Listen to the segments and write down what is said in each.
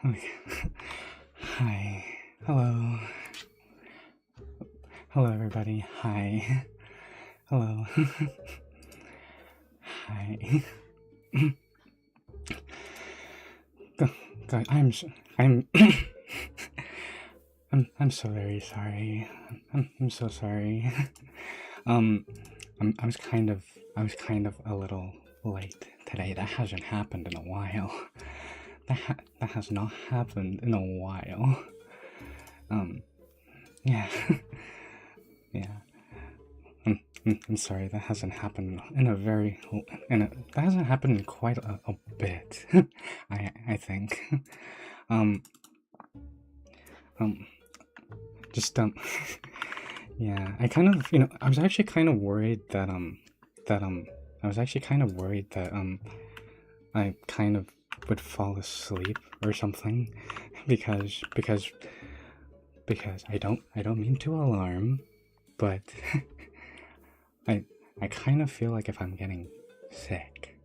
Okay. Hi. Hello. Hello, everybody. Hi. Hello. Hi. God, I'm, I'm so very sorry. I'm so sorry. Um, I was kind of a little late today. That hasn't happened in a while. That has not happened in a while. Yeah. Yeah. I'm sorry, that hasn't happened in a very, that hasn't happened in quite a bit. I think. Um, um, just yeah. I kind of, I was actually kind of worried that I was actually kind of worried that I kind of would fall asleep or something, because I don't mean to alarm, but I I kind of feel like if I'm getting sick,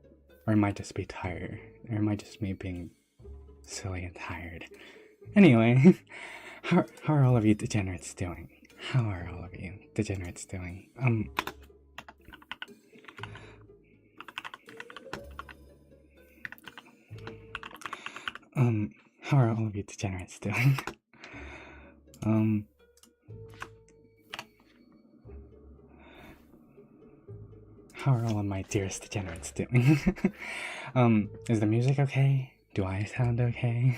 or it might just be tired, or it might just me being silly and tired. Anyway, how are all of you degenerates doing? How are all of you degenerates doing? How are all of you degenerates doing? How are all of my dearest degenerates doing? Is the music okay? Do I sound okay?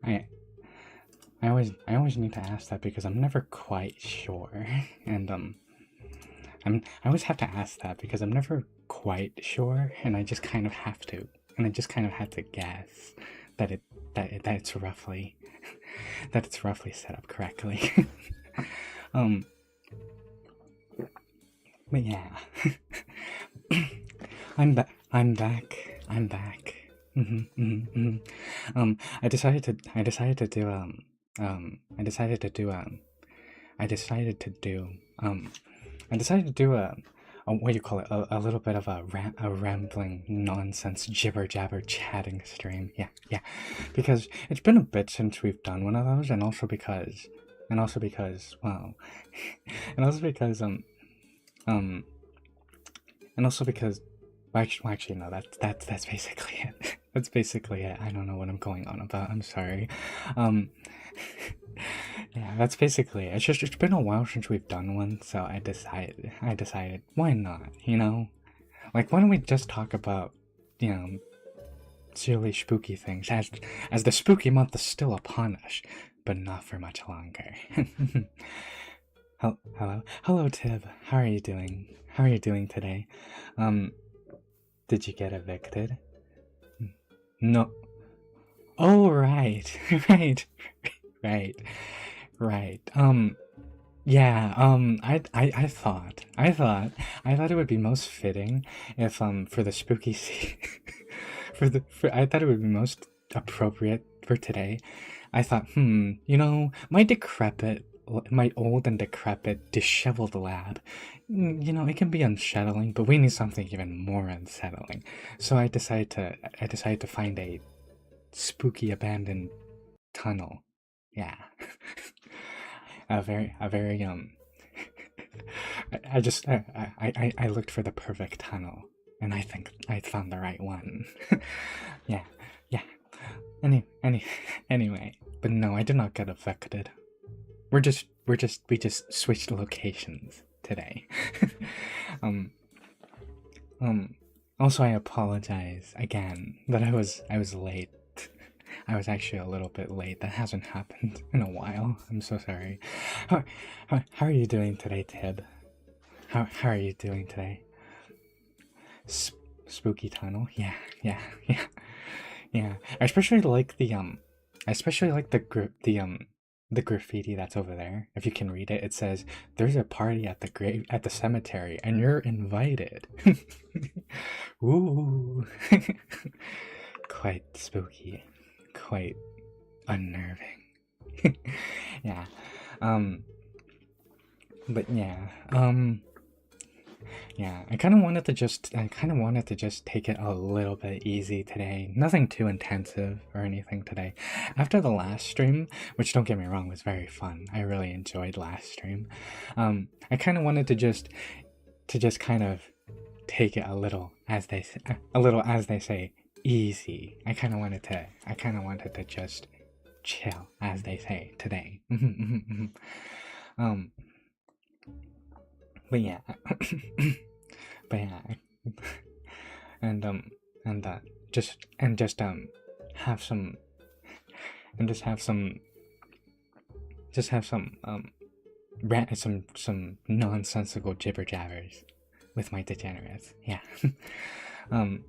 I I always need to ask that because I'm never quite sure, and I always have to ask that because I'm never quite sure, and I just kind of have to, and I just kind of had to guess that that it's roughly that it's roughly set up correctly. um, but yeah, I'm back. I'm back. I decided to do I decided to do I decided to do um I decided to do a what do you call it, a little bit of a rambling nonsense jibber jabber chatting stream. Yeah, because it's been a bit since we've done one of those, and also because well, and also because um and also because actually no, that's basically it. That's basically it. I don't know what I'm going on about. I'm sorry. Um, yeah, that's basically it. It's been a while since we've done one, so I decided why not? Like why don't we just talk about you know silly spooky things as the spooky month is still upon us, but not for much longer. Hello, Tib. How are you doing? How are you doing today? Um, did you get evicted? No. Oh, right, right, right, right. Yeah. I thought it would be most fitting if for the spooky I thought it would be most appropriate for today. I thought, my old and decrepit, disheveled lab. It can be unsettling, but we need something even more unsettling. So I decided to find a spooky abandoned tunnel. Yeah. A very I just I looked for the perfect tunnel, and I think I found the right one. Yeah, yeah. Any anyway, but no, I did not get affected. We just switched locations today. um um also, I apologize again that I was late. I was actually a little bit late. That hasn't happened in a while. I'm so sorry. How are you doing today, Tib? How are you doing today? Spooky tunnel? Yeah. Yeah. I especially like the graffiti that's over there. If you can read it, it says there's a party at the cemetery and you're invited. Ooh. Quite spooky. Quite unnerving. Yeah. Um but yeah. Yeah, I kind of wanted to just take it a little bit easy today. Nothing too intensive or anything today. After the last stream, which don't get me wrong, was very fun. I really enjoyed last stream. I kind of wanted to just kind of take it a little as they say easy. I kind of wanted to just chill as they say today. um but yeah. But yeah, and just have some have some nonsensical jibber jabbers with my degenerates. Yeah. um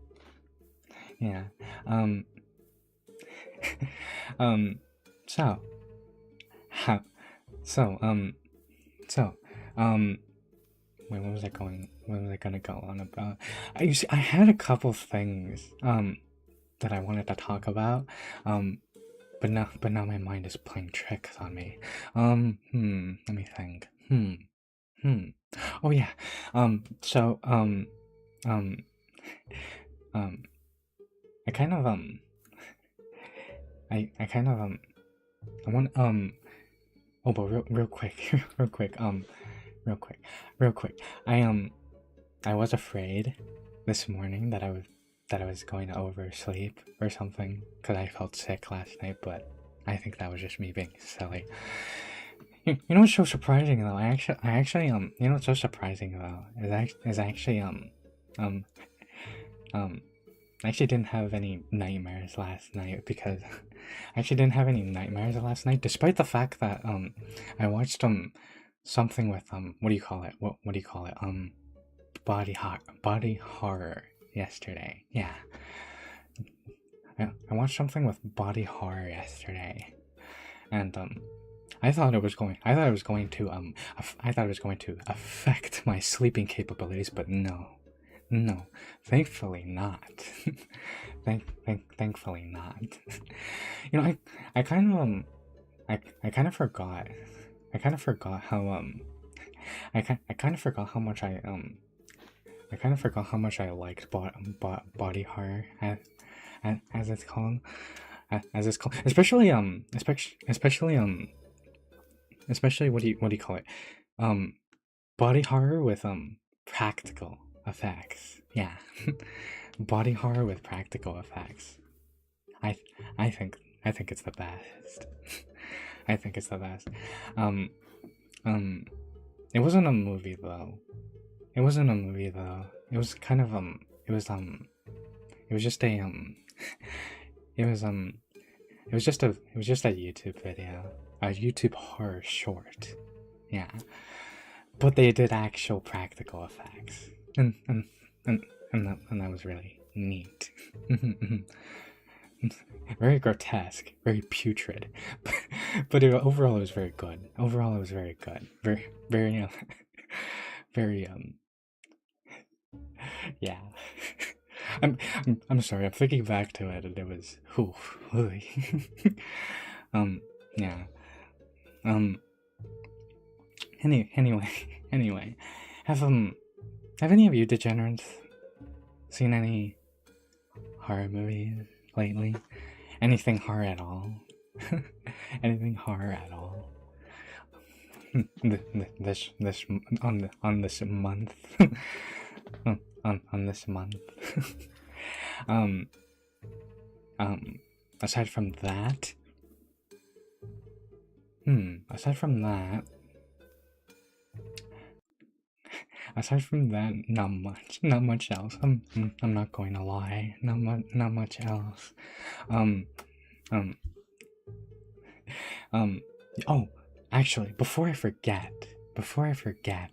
yeah. So how so wait, what was I gonna go on about? I had a couple things that I wanted to talk about, but now my mind is playing tricks on me. Let me think. Oh yeah. So I kind of I kind of I want oh, but real quick, real quick. I was afraid this morning that I was going to oversleep or something because I felt sick last night, but I think that was just me being silly. You know what's so surprising though? I actually you know what's so surprising though is actually I actually didn't have any nightmares last night because I actually didn't have any nightmares last night, despite the fact that I watched something with what do you call it? What do you call it? Body horror yesterday. Yeah. I watched something with body horror yesterday. And I thought it was going to affect my sleeping capabilities, but no, thankfully not. Thankfully not. You know, I kind of I kind of forgot. I kind of forgot how I kind of forgot how much I kind of forgot how much I liked body horror as it's called. Especially what do you call it? Body horror with practical effects. Yeah. Body horror with practical effects. I think it's the best. I think it's the best. It wasn't a movie though. It was kind of it was just a it was just a YouTube video, a YouTube horror short. Yeah, but they did actual practical effects, and that was really neat. Very grotesque, very putrid, but overall it was very good. Very very yeah. I'm sorry. I'm thinking back to it, and it was yeah. Um. Anyway, have any of you degenerates seen any horror movies lately? Anything horror at all? Anything horror at all? This on this month. on this month. Aside from that, not much else. I'm not going to lie, not much else. Oh, actually, before I forget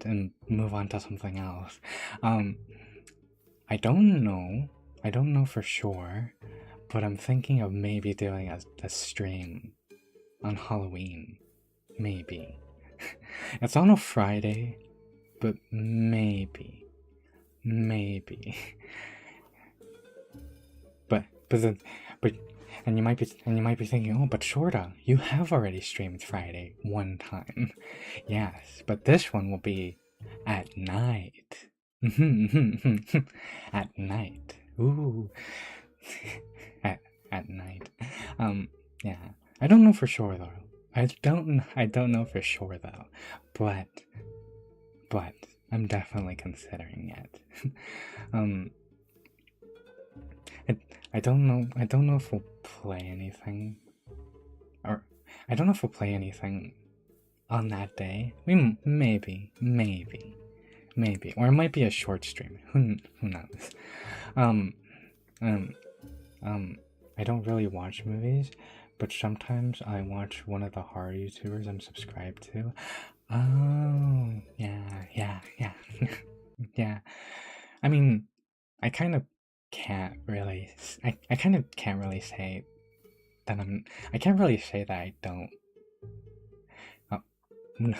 and move on to something else, I don't know for sure, but I'm thinking of maybe doing a stream on Halloween. Maybe. It's on a Friday, but maybe. But and you might be thinking, oh, but Shorta, you have already streamed Friday one time. Yes, but this one will be at night. At night. Ooh. at at night. Yeah. I don't know for sure though. I don't know for sure though. But I'm definitely considering it. um I, I don't know if we'll play anything, or I don't know if we'll play anything on that day. Maybe, or it might be a short stream. Who knows? Um, um, I don't really watch movies, but sometimes I watch one of the horror YouTubers I'm subscribed to. Oh, yeah. Yeah. I mean, I kind of can't really. I kind of can't really say that I'm. I can't really say that I don't. Oh, no.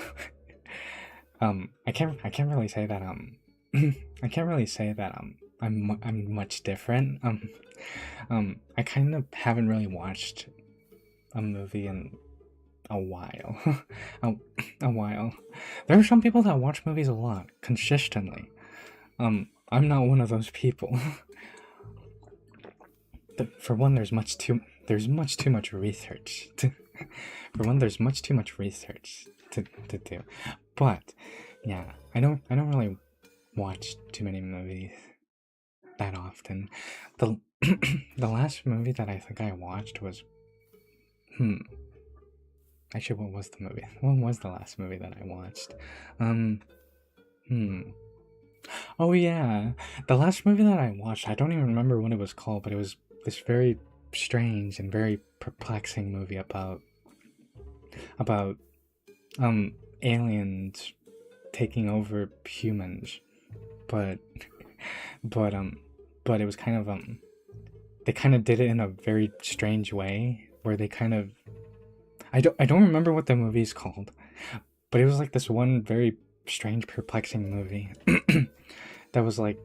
I can't really say that I can't really say that I'm much different. I kind of haven't really watched a movie in a while. a, a while. There are some people that watch movies a lot consistently. I'm not one of those people. For one, there's much too much research. For one, there's much too much research to do. But yeah, I don't really watch too many movies that often. The the last movie that I think I watched was actually, what was the movie? What was the last movie that I watched? Oh yeah, the last movie that I watched, I don't even remember what it was called, but it was this very strange and very perplexing movie about aliens taking over humans, but but but it was kind of they kind of did it in a very strange way where they kind of I don't remember what the movie's called, but it was like this one very strange perplexing movie that was like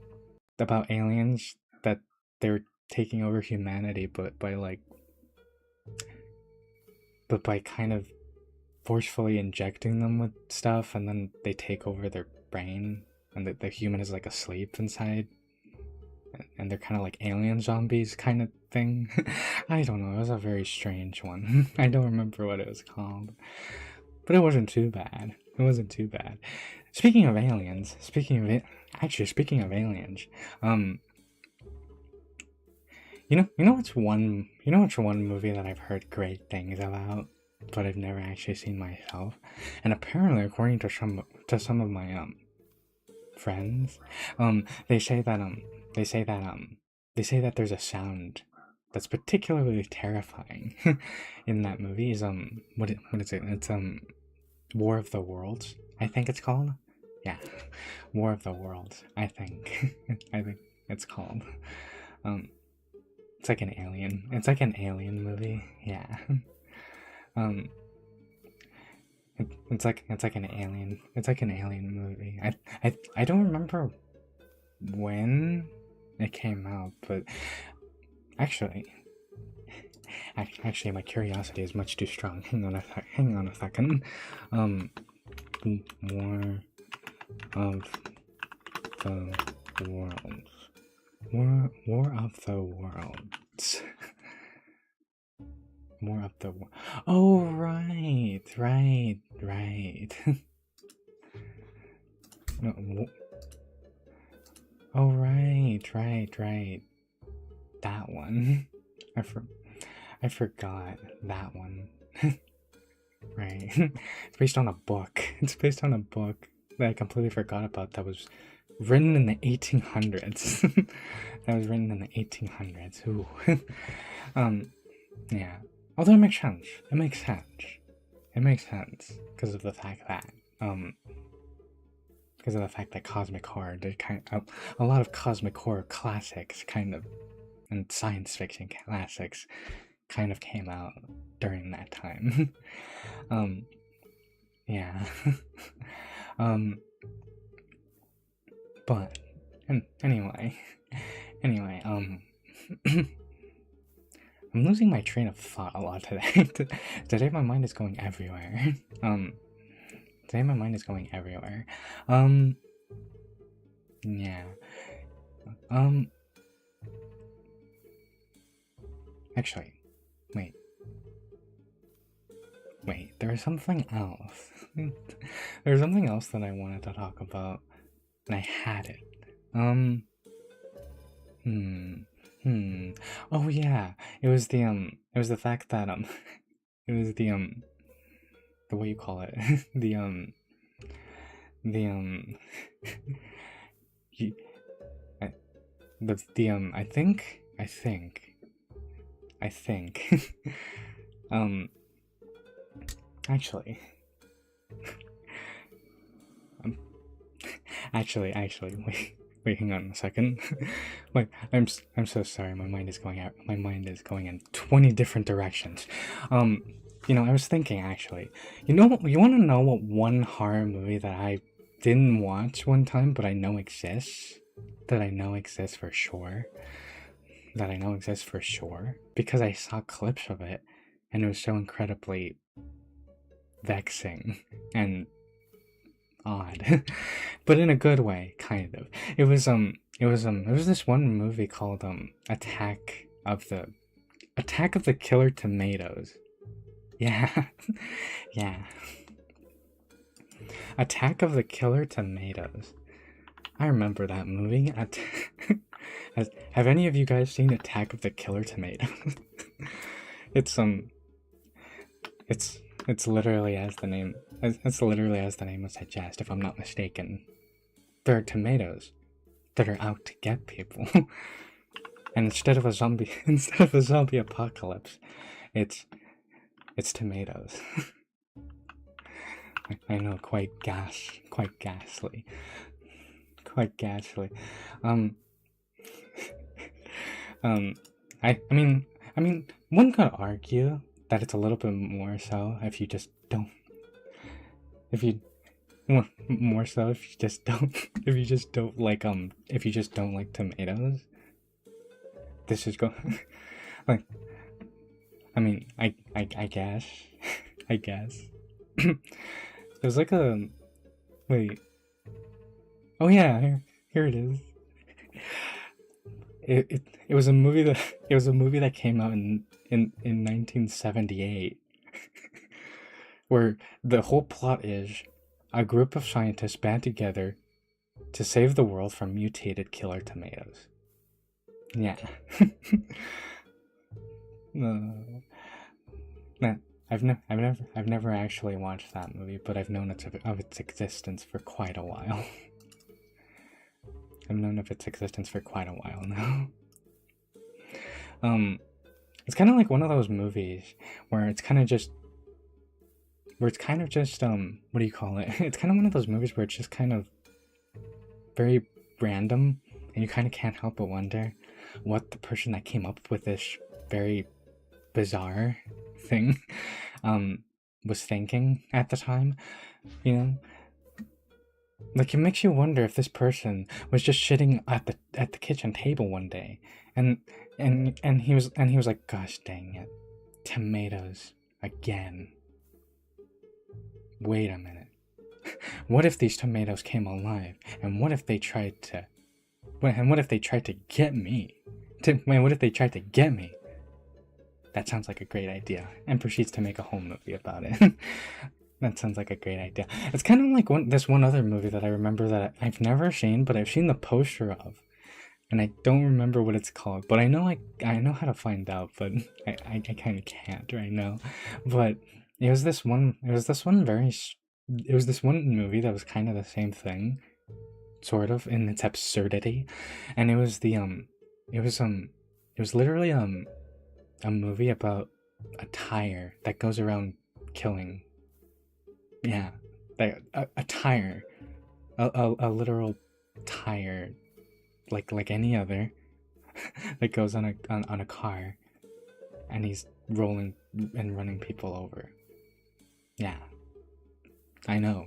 about aliens that they were taking over humanity, but by kind of forcefully injecting them with stuff, and then they take over their brain, and the human is like asleep inside, and they're kind of like alien zombies kind of thing. I don't know, it was a very strange one. I don't remember what it was called, but it wasn't too bad. Speaking of aliens, speaking of aliens, you know what's one movie that I've heard great things about, but I've never actually seen myself, and apparently, according to some of my friends, they say that there's a sound that's particularly terrifying in that movie. Is what is it? It's War of the Worlds, I think it's called. Yeah, War of the Worlds. I think I think it's called. It's like an alien. It's like an alien movie. Yeah. Um, it's like an alien. It's like an alien movie. I don't remember when it came out, but actually, my curiosity is much too strong. Hang on a second. War of the Worlds. War of the Worlds. War of the World. Oh, right. No, oh, right. That one. I forgot that one. Right. It's based on a book. It's based on a book that I completely forgot about that was written in the 1800s. That was written in the 1800s. Ooh. Yeah. Although it makes sense. It makes sense because of the fact that cosmic horror did kind of a lot of cosmic horror classics kind of, and science fiction classics kind of came out during that time. Yeah. But anyway, I'm losing my train of thought a lot today. Today my mind is going everywhere. Today my mind is going everywhere. Yeah. Um. Actually, wait. Wait. There's something else. There's something else that I wanted to talk about, and I had it. Um. Hmm. Hmm. Oh yeah. It was the. It was the fact that It was the what you call it. The. You, I, the. I think. um. Actually. Um. Actually. Wait. Hang on a second. Wait. I'm so sorry. My mind is going out. My mind is going in 20 different directions. I was thinking actually. You want to know what one horror movie that I didn't watch one time, but I know exists? That I know exists for sure. That I know exists for sure because I saw clips of it, and it was so incredibly vexing and odd, but in a good way, kind of. It was this one movie called Attack of the Killer Tomatoes. Yeah, yeah. Attack of the Killer Tomatoes. I remember that movie. Have any of you guys seen Attack of the Killer Tomatoes? it's it's it's literally as the name it's literally as the name would suggest, if I'm not mistaken. There are tomatoes that are out to get people. And instead of a zombie apocalypse, it's tomatoes. I know, quite ghastly. Quite ghastly. Um um I mean one could argue that it's a little bit more so if you just don't if you more so if you just don't if you just don't like tomatoes. This is go like I guess I guess there's like a wait oh yeah, here it is. It was a movie that came out in 1978 where the whole plot is a group of scientists band together to save the world from mutated killer tomatoes. Yeah. No, nah, I've never actually watched that movie, but I've known of its existence for quite a while. I've known of its existence for quite a while now. It's kind of like one of those movies where it's kind of just what do you call it? It's kind of one of those movies where it's just kind of very random, and you kind of can't help but wonder what the person that came up with this very bizarre thing was thinking at the time. You know, like it makes you wonder if this person was just sitting at the kitchen table one day, and he was like, "Gosh dang it, tomatoes again. Wait a minute. What if these tomatoes came alive? And what if they tried to get me? What if they tried to get me? That sounds like a great idea," and proceeds to make a whole movie about it. That sounds like a great idea. It's kind of like this one other movie that I remember that I've never seen, but I've seen the poster of, and I don't remember what it's called. But I know how to find out, but I kind of can't right now. But it was this one. It was this one movie that was kind of the same thing, sort of in its absurdity, and it was literally a movie about a tire that goes around killing. Yeah, like a tire, a literal tire, like any other, that goes on a car, and he's rolling and running people over. Yeah, I know,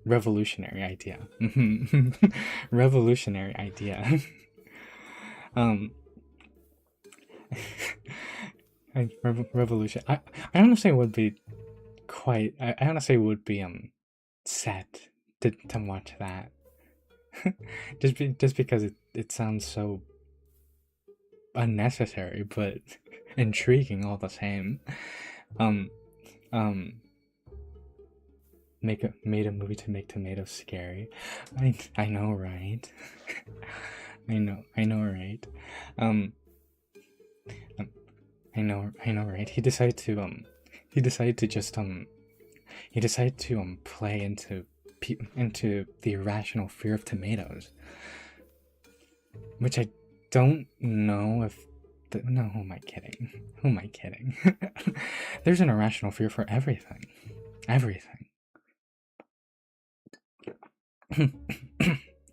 revolutionary idea. Revolutionary idea. um, revolution. I honestly would be I honestly would be set to watch that. just because it sounds so unnecessary, but intriguing all the same. Um, um, made a movie to make tomatoes scary. I know, right? I know, right? Um, um, I know, right? He decided to just he decided to play into the irrational fear of tomatoes, which I don't know if no, who am I kidding? Who am I kidding? There's an irrational fear for everything. Everything.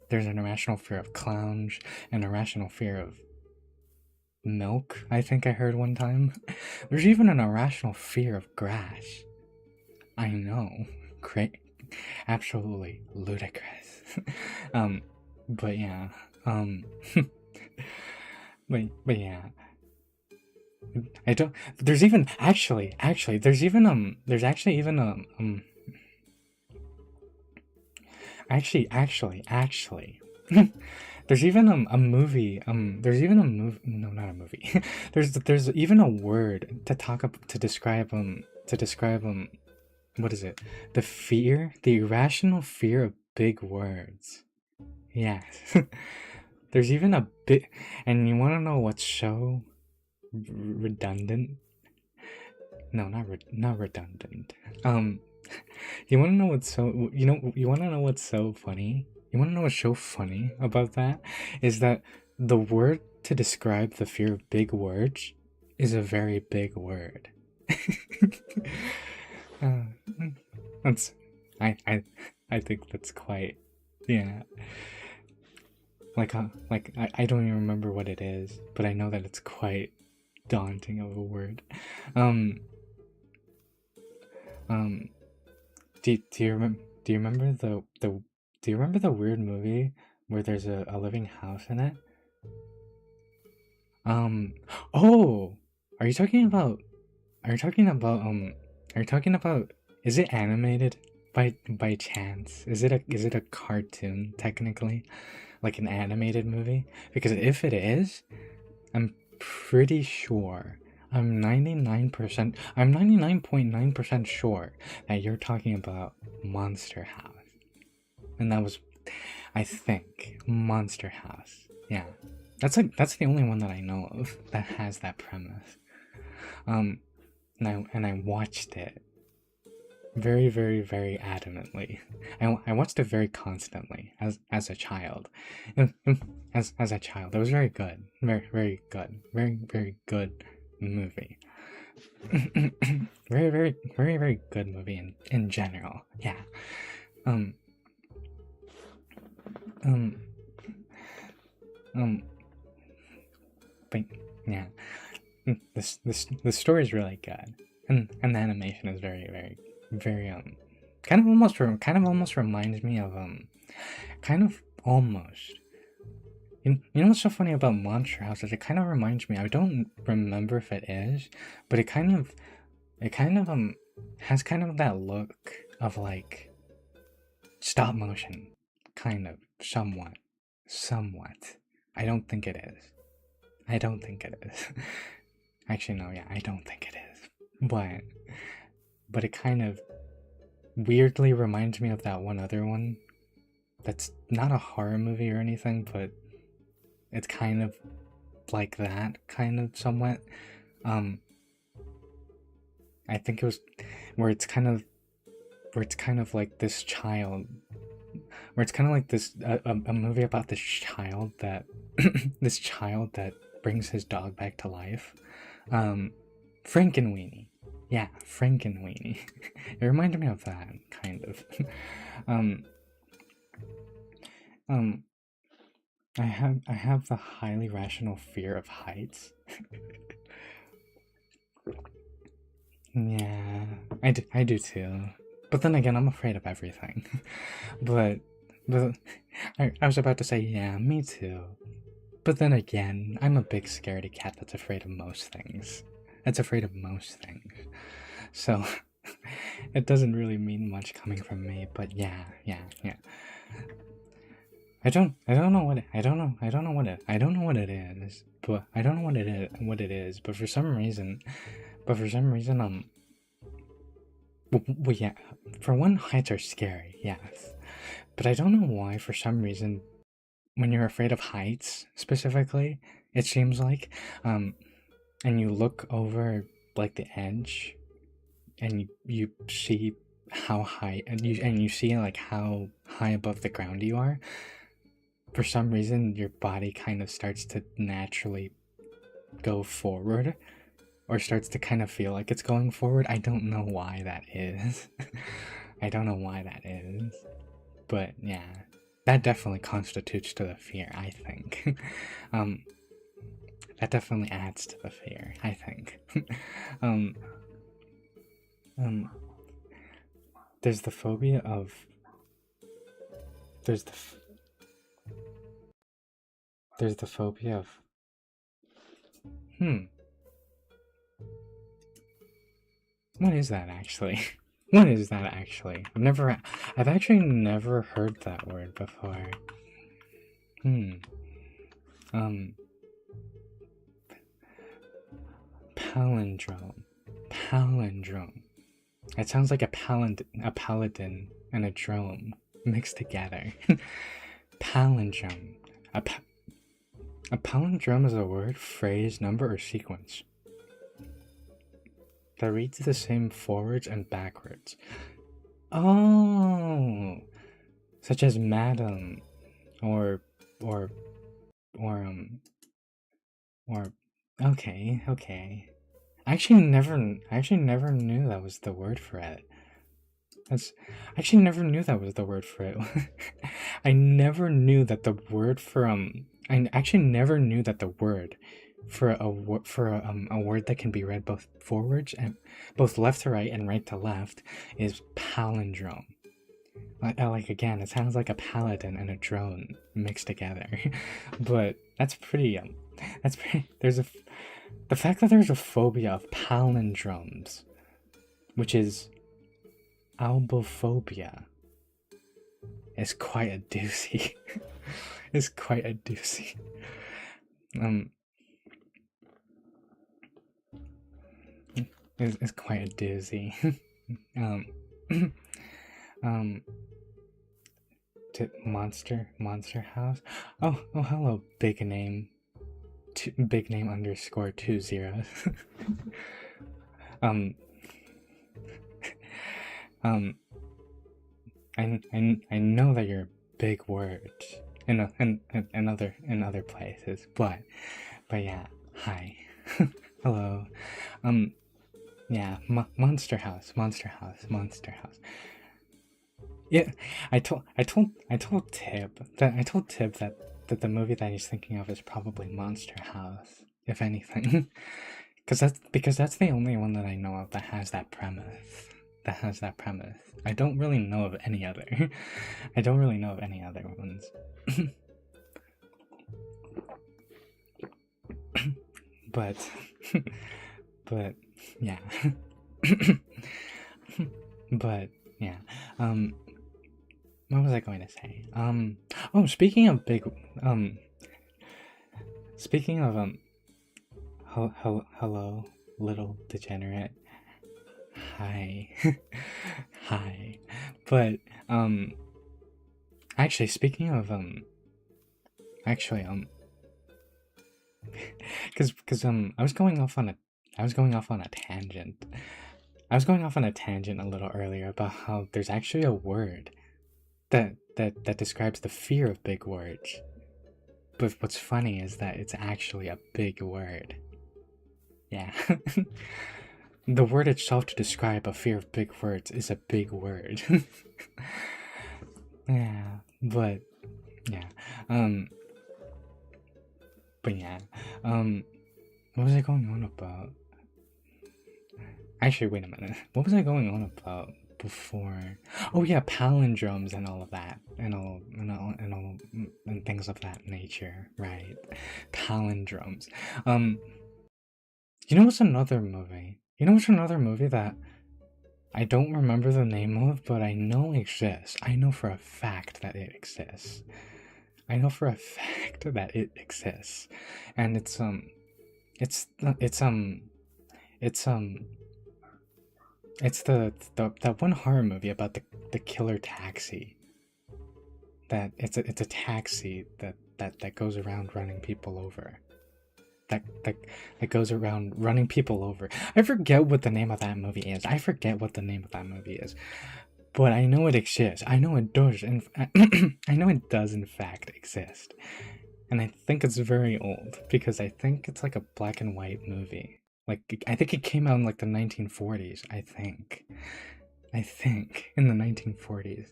There's an irrational fear of clowns, an irrational fear of milk, I think I heard one time. There's even an irrational fear of grass. I know. Great. Absolutely ludicrous. But yeah. But yeah. I don't. There's even actually. There's even There's actually even actually. There's even a movie. There's even a movie. No, not a movie. there's even a word to describe what is it? The irrational fear of big words. Yes. There's even a bit, and you want to know what's so redundant? No, not redundant. You want to know what's so you want to know what's so funny? You want to know what's so funny about that is that the word to describe the fear of big words is a very big word. That's I think that's quite yeah. Like I don't even remember what it is, but I know that it's quite daunting of a word. Um do you remember do you remember the weird movie where there's a living house in it? Um oh, are you talking about are you talking about are you talking about is it animated by chance? Is it a cartoon technically? Like an animated movie? Because if it is, I'm pretty sure I'm 99.9% sure that you're talking about Monster House. And that was I think Monster House. Yeah. That's the only one that I know of that has that premise. And I watched it very, very, very adamantly. I watched it very constantly as a child. As a child, it was very good, very, very good, very, very good movie. Very, very, very, very good movie in general. Yeah. Um. Um. Um. But yeah, the story is really good, and the animation is very, very, very kind of almost reminds me of kind of almost. You know what's so funny about Monster House is it kind of reminds me. I don't remember if it is, but it kind of has kind of that look of like stop motion, kind of somewhat. I don't think it is. I don't think it is. Actually, no, yeah, I don't think it is. But it kind of weirdly reminds me of that one other one that's not a horror movie or anything, but it's kind of like that, kind of somewhat. I think it was where it's kind of like this child, where it's kind of like this a movie about this child that this child that brings his dog back to life. Frankenweenie. Yeah, Frankenweenie. It reminded me of that, kind of. um, I have the highly rational fear of heights. Yeah, I do too. But then again, I'm afraid of everything. but I was about to say, yeah, me too. But then again, I'm a big scaredy cat that's afraid of most things. That's afraid of most things. So it doesn't really mean much coming from me, but yeah. I don't know what it, I don't know what it is, but I don't know what it is, but for some reason, well, yeah, for one, heights are scary, yes, but I don't know why, for some reason, when you're afraid of heights, specifically, it seems like, um, and you look over, like, the edge, and you see how high, and you see, like, how high above the ground you are, for some reason, your body kind of starts to naturally go forward, or starts to kind of feel like it's going forward. I don't know why that is. I don't know why that is. But yeah, that definitely constitutes to the fear, I think. um, that definitely adds to the fear, I think. um, um, there's the phobia of. There's the. There's the phobia of. What is that actually? What is that actually? I've actually never heard that word before. Um, palindrome. Palindrome. It sounds like a paladin and a drone mixed together. Palindrome. A palindrome is a word, phrase, number, or sequence that reads the same forwards and backwards. Oh, such as madam, or or or or okay. I actually never knew that was the word for it. That's I actually never knew that was the word for it. I never knew that the word for I actually never knew that the word for a word that can be read both forwards and both left to right and right to left is palindrome. Like again, it sounds like a paladin and a drone mixed together. But that's pretty the fact that there's a phobia of palindromes, which is albophobia, is quite a doozy. Is quite a doozy. Is quite a doozy. To monster house. Oh, hello, big name underscore 20. I know that you're big words in other places, but yeah, hi. Hello. Yeah, monster house. Yeah, I told Tib that the movie that he's thinking of is probably Monster House, if anything, because that's the only one that I know of that has that premise. I don't really know of any other. I don't really know of any other ones. but yeah. But yeah. What was I going to say? Oh, speaking of hello, little degenerate. Hi. Hi. But, actually, speaking of, because I was going off on a tangent. I was going off on a tangent a little earlier about how there's actually a word that describes the fear of big words. But what's funny is that it's actually a big word. Yeah. The word itself to describe a fear of big words is a big word. Yeah, but yeah. But yeah. What was I going on about? Actually, wait a minute. What was I going on about before? Oh yeah, palindromes and all of that, and things of that nature, right? Palindromes. You know what's another movie? That I don't remember the name of, but I know exists. I know for a fact that it exists. I know for a fact that it exists, and it's it's it's the that one horror movie about the killer taxi. That it's a taxi that goes around running people over. That goes around running people over. I forget what the name of that movie is. I forget what the name of that movie is. But I know it exists. I know it does. And I know it does in fact exist. And I think it's very old because I think it's like a black and white movie. Like I think it came out in like the 1940s. I think in the 1940s.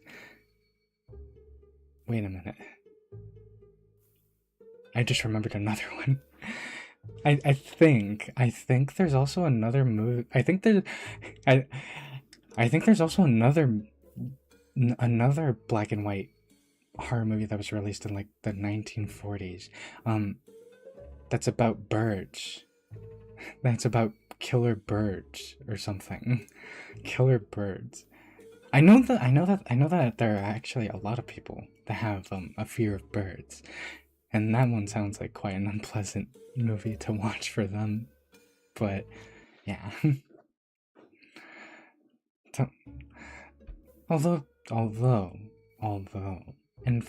Wait a minute. I just remembered another one. I think there's also another movie. I think there's also another black and white horror movie that was released in like the 1940s. That's about birds. That's about killer birds or something. Killer birds. I know that there are actually a lot of people that have a fear of birds. And that one sounds like quite an unpleasant movie to watch for them. But yeah. So, although in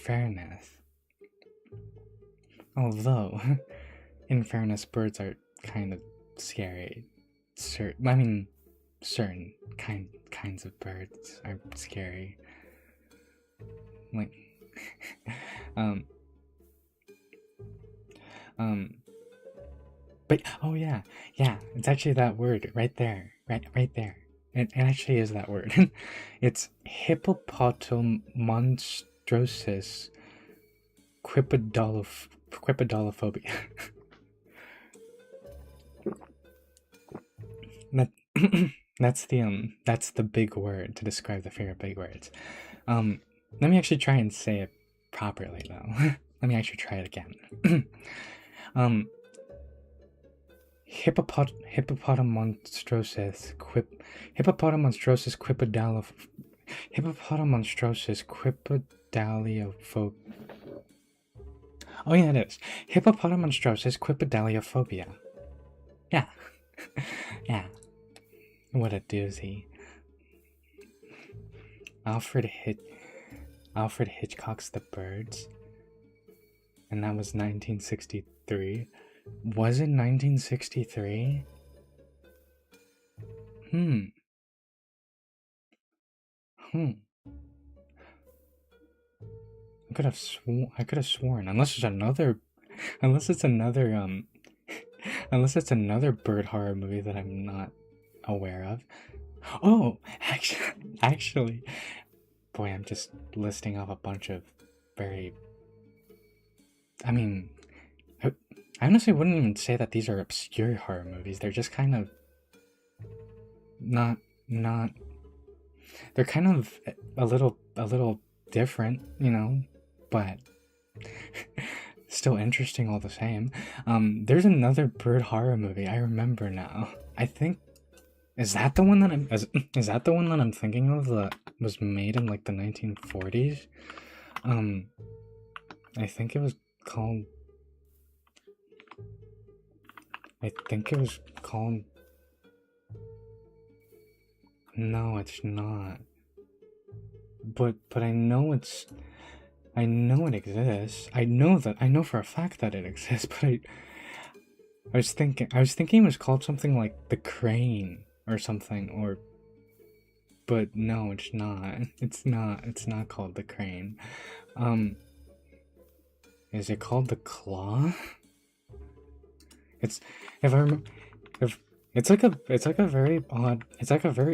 fairness, birds are kind of scary. Certain kinds of birds are scary. Like, but oh yeah, it's actually that word right there, right there. It actually is that word. It's hippopotomonstrosis quipedalophobia. That's the big word to describe the fear of big words. Let me actually try and say it properly though. Let me actually try it again. Hippopotomonstrosis quipedaliophobia. Oh yeah, it is. Hippopotomonstrosis quipedaliophobia. Yeah. Yeah. What a doozy. Alfred Hitchcock's The Birds. And that was 1963. Was it 1963? I could have sworn, unless it's another bird horror movie that I'm not aware of. Oh, actually, boy, I'm just listing off a bunch of very. I mean, I honestly wouldn't even say that these are obscure horror movies. They're just kind of not. They're kind of a little different, you know, but still interesting all the same. There's another bird horror movie I remember now. I think is that the one that I'm thinking of that was made in like the 1940s? I think it was called. No, it's not. But I know it exists. I know for a fact that it exists, but I was thinking it was called something like The Crane or something, but no, it's not. It's not called The Crane. Is it called The Claw? It's like a very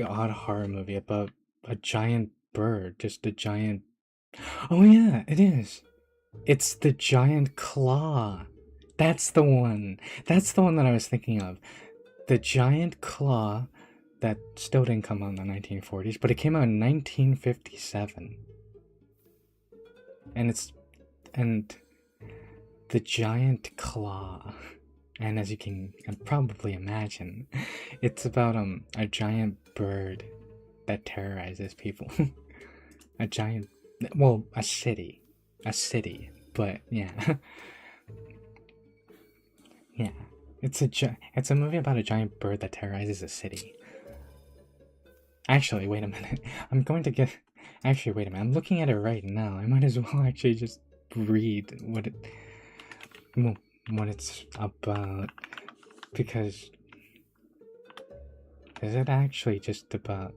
odd horror movie about a giant bird, just a giant. Oh yeah, it is. It's The Giant Claw. That's the one that I was thinking of. The Giant Claw that still didn't come out in the 1940s, but it came out in 1957. And The Giant Claw. And as you can probably imagine, it's about a giant bird that terrorizes people. A city, But yeah. Yeah. It's a movie about a giant bird that terrorizes a city. Actually, wait a minute. I'm going to get. Actually, wait a minute. I'm looking at it right now. I might as well actually just read what it's about, because is it actually just about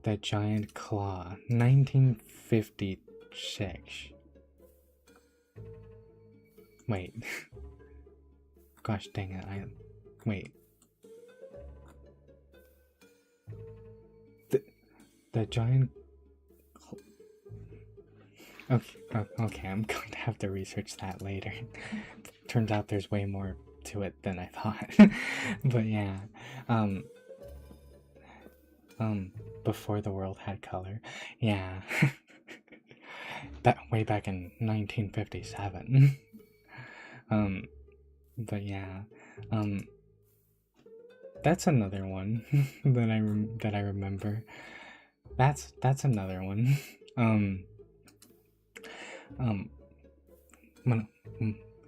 that giant claw? 1956. Wait. Gosh dang it. Wait. The giant. Okay, I'm going to have to research that later. Turns out there's way more to it than I thought. But yeah, before the world had color. Yeah. Way back in 1957. But yeah, that's another one that I remember. That's another one.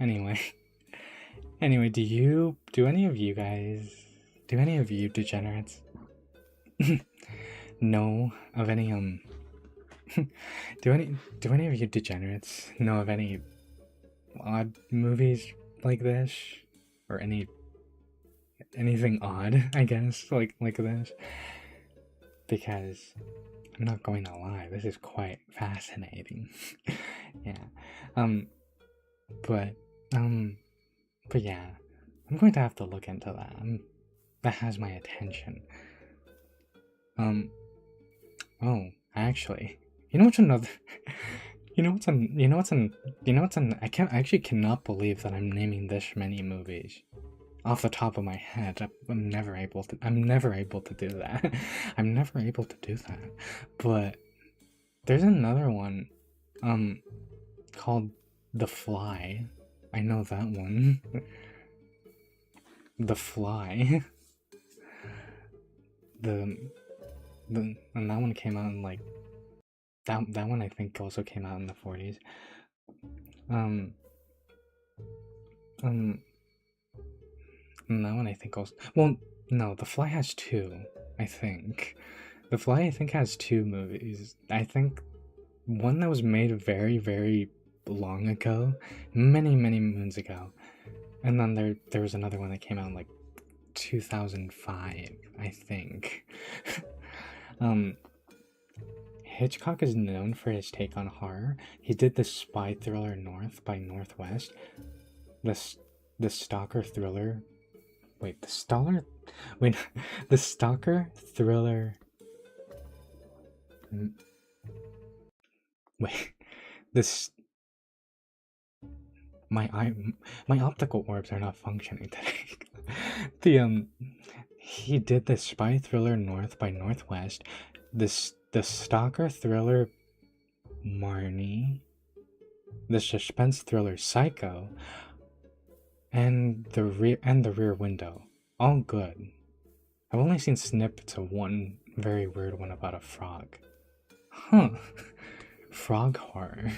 Anyway, do any of you degenerates know of any do any of you degenerates know of any odd movies like this, or anything odd, I guess, like this? Because I'm not going to lie, this is quite fascinating. Yeah. But yeah, I'm going to have to look into that. That has my attention. Oh, actually, you know what's another? I actually cannot believe that I'm naming this many movies off the top of my head. I'm never able to do that. I'm never able to do that. But there's another one, called The Fly. I know that one. The Fly. And that one came out in like that one I think also came out in the 40s. And that one I think also, well, no, The Fly has two, I think. The Fly, I think, has two movies. I think one that was made very, very long ago, many moons ago, and then there was another one that came out in like 2005, I think. Hitchcock is known for his take on horror. He did the spy thriller North by Northwest, the stalker thriller. Wait, the stalker thriller. Wait, this. My optical orbs are not functioning today. He did the spy thriller North by Northwest, the stalker thriller Marnie, the suspense thriller Psycho, and the rear window. All good. I've only seen snippets of one very weird one about a frog. Huh. Frog horror.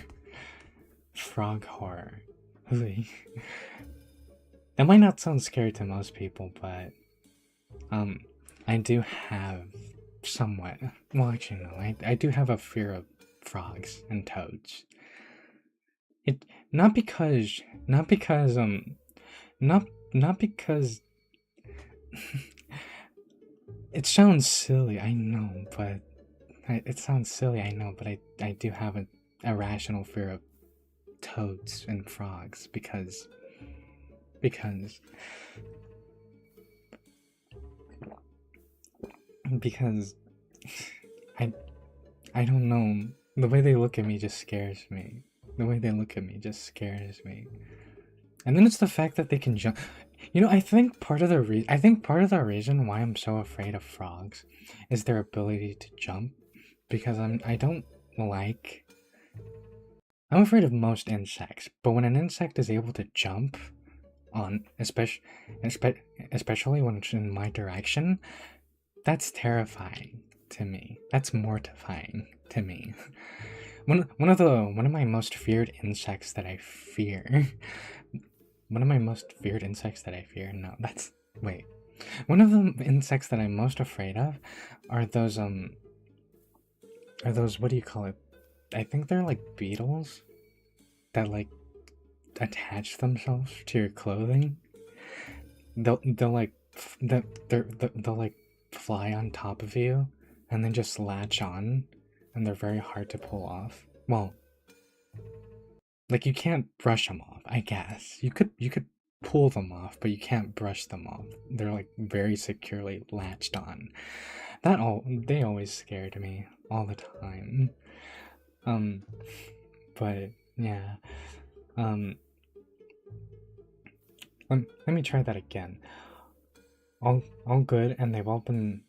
That might not sound scary to most people, but I do have somewhat. Well, actually, no. I do have a fear of frogs and toads. Not because it sounds silly, I know, but I do have an irrational fear of toads and frogs because I don't know, the way they look at me just scares me. And then it's the fact that they can jump. I think part of the reason why I'm so afraid of frogs is their ability to jump, because I'm afraid of most insects, but when an insect is able to jump especially when it's in my direction, that's terrifying to me. That's mortifying to me. One of my most feared insects that I fear. One of my most feared insects that I fear. No, that's wait. One of the insects that I'm most afraid of are those what do you call it? I think they're like beetles that like attach themselves to your clothing. They'll like they'll like fly on top of you and then just latch on, and they're very hard to pull off. Well, like you can't brush them off. I guess you could pull them off, but you can't brush them off. They're like very securely latched on. They always scared me all the time. Um, but yeah. Um, let me try that again. All good, and they've all been.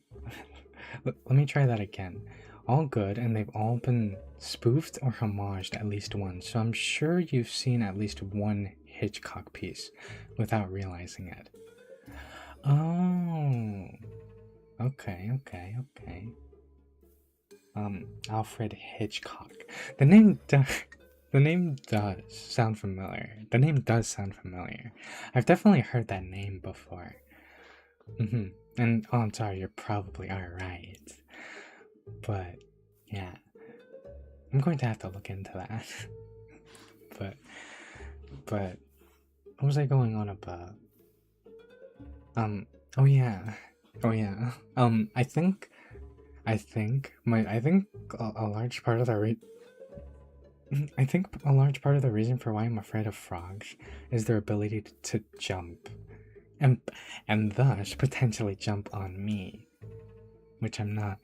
Let me try that again. All good, and they've all been spoofed or homaged at least once. So I'm sure you've seen at least one Hitchcock piece without realizing it. Oh, okay. Alfred Hitchcock. The name the name does sound familiar. The name does sound familiar. I've definitely heard that name before. And I'm sorry, you're probably alright. But yeah, I'm going to have to look into that. but what was I going on about? Oh yeah. I think a large part of the I think a large part of the reason for why I'm afraid of frogs is their ability to jump, and thus potentially jump on me, which I'm not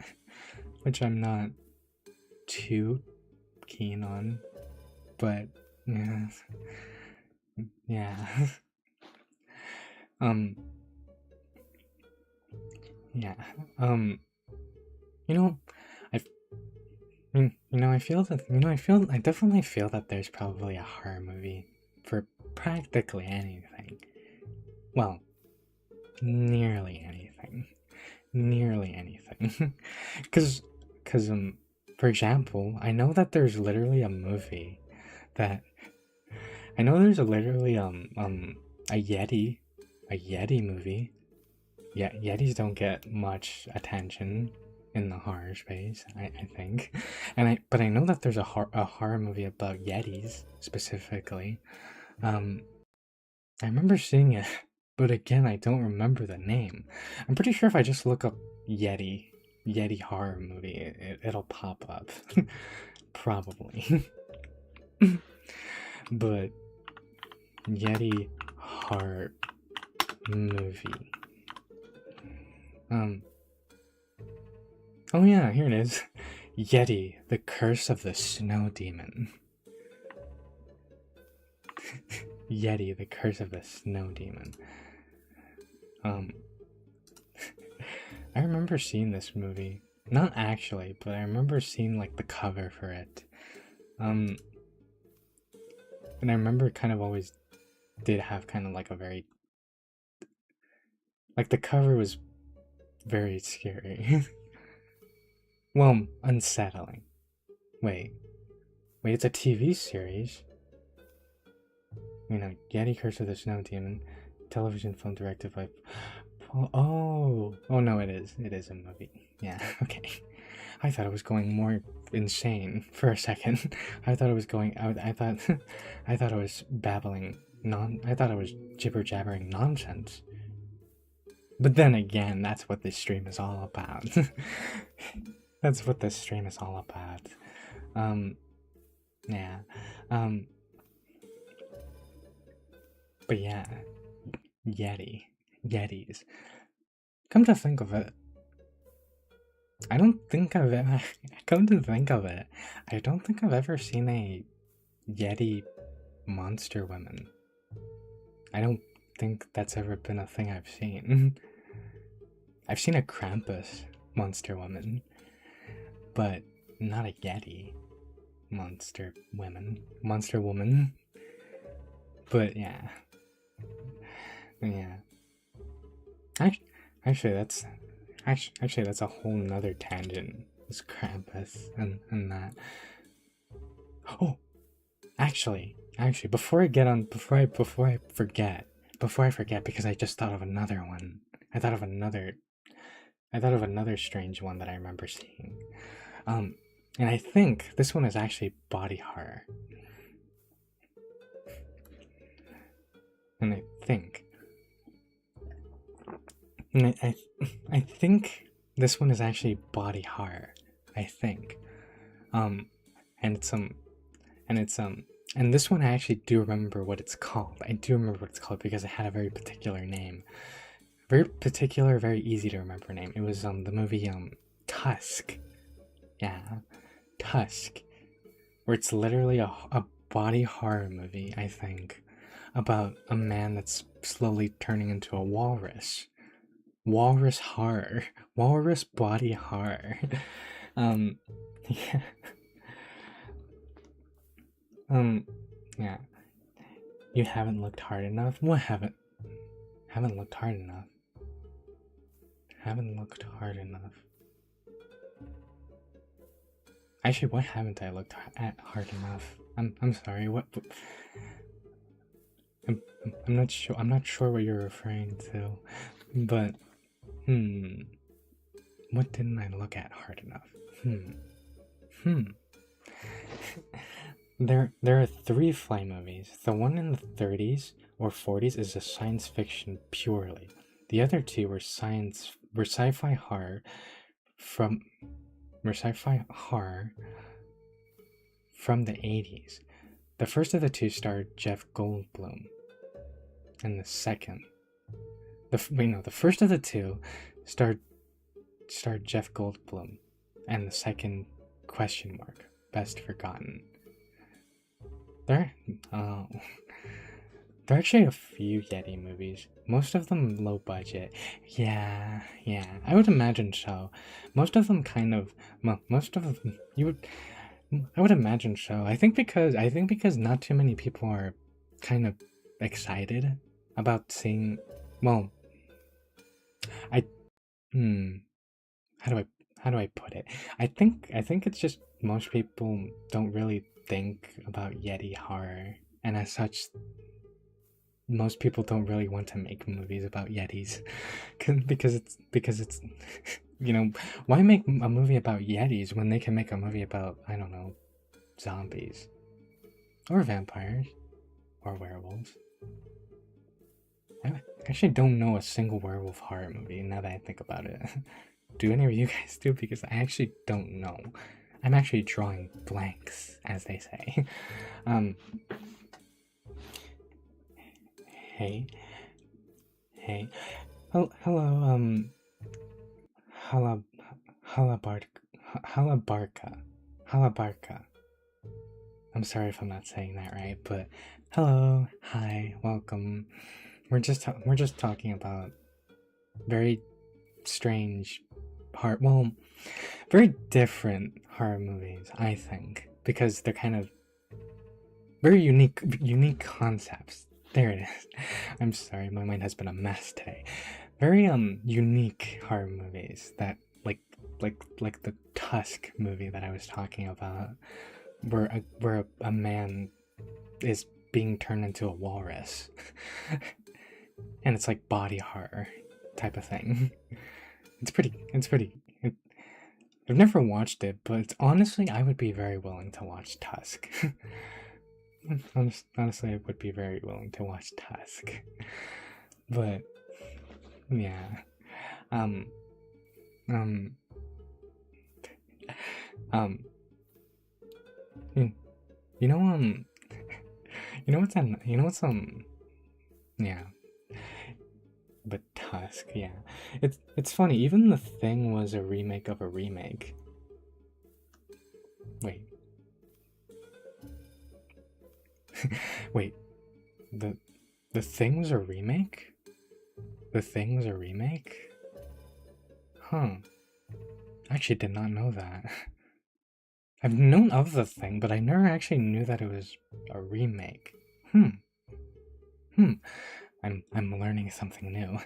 too keen on. But yeah. um yeah you know I I definitely feel that there's probably a horror movie for practically anything. Well, nearly anything. Cause for example, I know that there's literally a movie that I know there's literally a Yeti movie. Yeah, Yetis don't get much attention in the horror space, I think. But I know that there's a horror movie about Yetis specifically. I remember seeing it, but again, I don't remember the name. I'm pretty sure if I just look up Yeti horror movie, it'll pop up. Probably. But Yeti horror movie. Oh yeah, here it is. Yeti, the Curse of the Snow Demon. Yeti, the Curse of the Snow Demon. I remember seeing this movie. Not actually, but I remember seeing like the cover for it. And I remember kind of always did have kind of like a very like the cover was very scary. Well, unsettling. Wait, it's a TV series. Yeti Curse of the Snow Demon, television film directed by Oh no, it is a movie. Yeah, okay. I thought it was going more insane for a second. I thought it was going I thought I thought I was babbling I thought I was jibber jabbering nonsense. But then again, that's what this stream is all about. That's what this stream is all about. Yeah. But yeah, Yetis. Come to think of it, I don't think I've ever. Come to think of it, I don't think I've ever seen a Yeti monster woman. I don't think that's ever been a thing I've seen. I've seen a Krampus monster woman, but not a Yeti monster woman. But yeah. Actually, that's a whole nother tangent. This Krampus and that. Oh, actually, before I forget, because I just thought of another one. I thought of another, I thought of another strange one that I remember seeing. Um, and I think this one is actually body horror. And I think, and I think this one is actually body horror. I think, um, and it's and it's and this one I actually do remember what it's called. I do remember what it's called because it had a very particular name, very particular, very easy to remember name. It was the movie Tusk. Yeah, Tusk, where it's literally a body horror movie, I think, about a man that's slowly turning into a walrus. Walrus horror. Walrus body horror. um, yeah. Um, yeah. You haven't looked hard enough? What haven't looked hard enough? Haven't looked hard enough. Actually, what haven't I looked at hard enough? I'm sorry. What? I'm I'm not sure. I'm not sure what you're referring to, but what didn't I look at hard enough? Hmm. There are three Fly movies. The one in the 30s or 40s is a science fiction purely. The other two were sci-fi horror from sci-fi horror from the 80s. The first of the two starred Jeff Goldblum, and the second, the first of the two starred Jeff Goldblum, and the second question mark best forgotten. There, oh, there are actually a few Yeti movies. Most of them low budget. Yeah, I would imagine so. Most of them kind of, most of them, you would, I would imagine so. I think because not too many people are kind of excited about seeing, well, I, how do I put it? I think it's just most people don't really think about Yeti horror, and as such, most people don't really want to make movies about Yetis, because it's why make a movie about Yetis when they can make a movie about, I don't know, zombies or vampires or werewolves. I actually don't know a single werewolf horror movie now that I think about it. Do any of you guys do? Because I actually don't know. I'm actually drawing blanks, as they say. Hey. Hello, Hala, Halabarka. I'm sorry if I'm not saying that right, but hello, hi, welcome. We're just talking about very strange very different horror movies, I think, because they're kind of very unique concepts. There it is. I'm sorry, my mind has been a mess today. Very unique horror movies that like the Tusk movie that I was talking about, where a man is being turned into a walrus, and it's like body horror type of thing. It's pretty. I've never watched it, but honestly, I would be very willing to watch Tusk. Honestly, I would be very willing to watch Tusk. But yeah, um, um, um, you know, yeah. But Tusk, yeah. It's funny. Even The Thing was a remake of a remake. Wait. Wait. The Thing was a remake? The Thing was a remake? Huh. I actually did not know that. I've known of The Thing, but I never actually knew that it was a remake. I'm learning something new.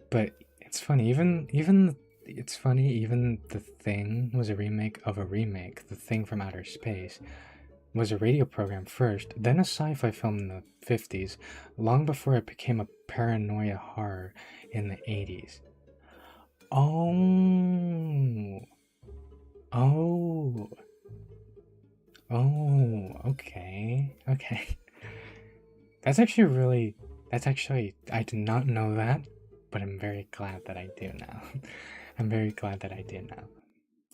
But it's funny, even it's funny, even The Thing was a remake of a remake. The Thing from Outer Space was a radio program first, then a sci-fi film in the 50s, long before it became a paranoia horror in the 80s. Oh. Oh. Oh, okay. Okay. That's actually, I did not know that, but I'm very glad that I do now. I'm very glad that I do now.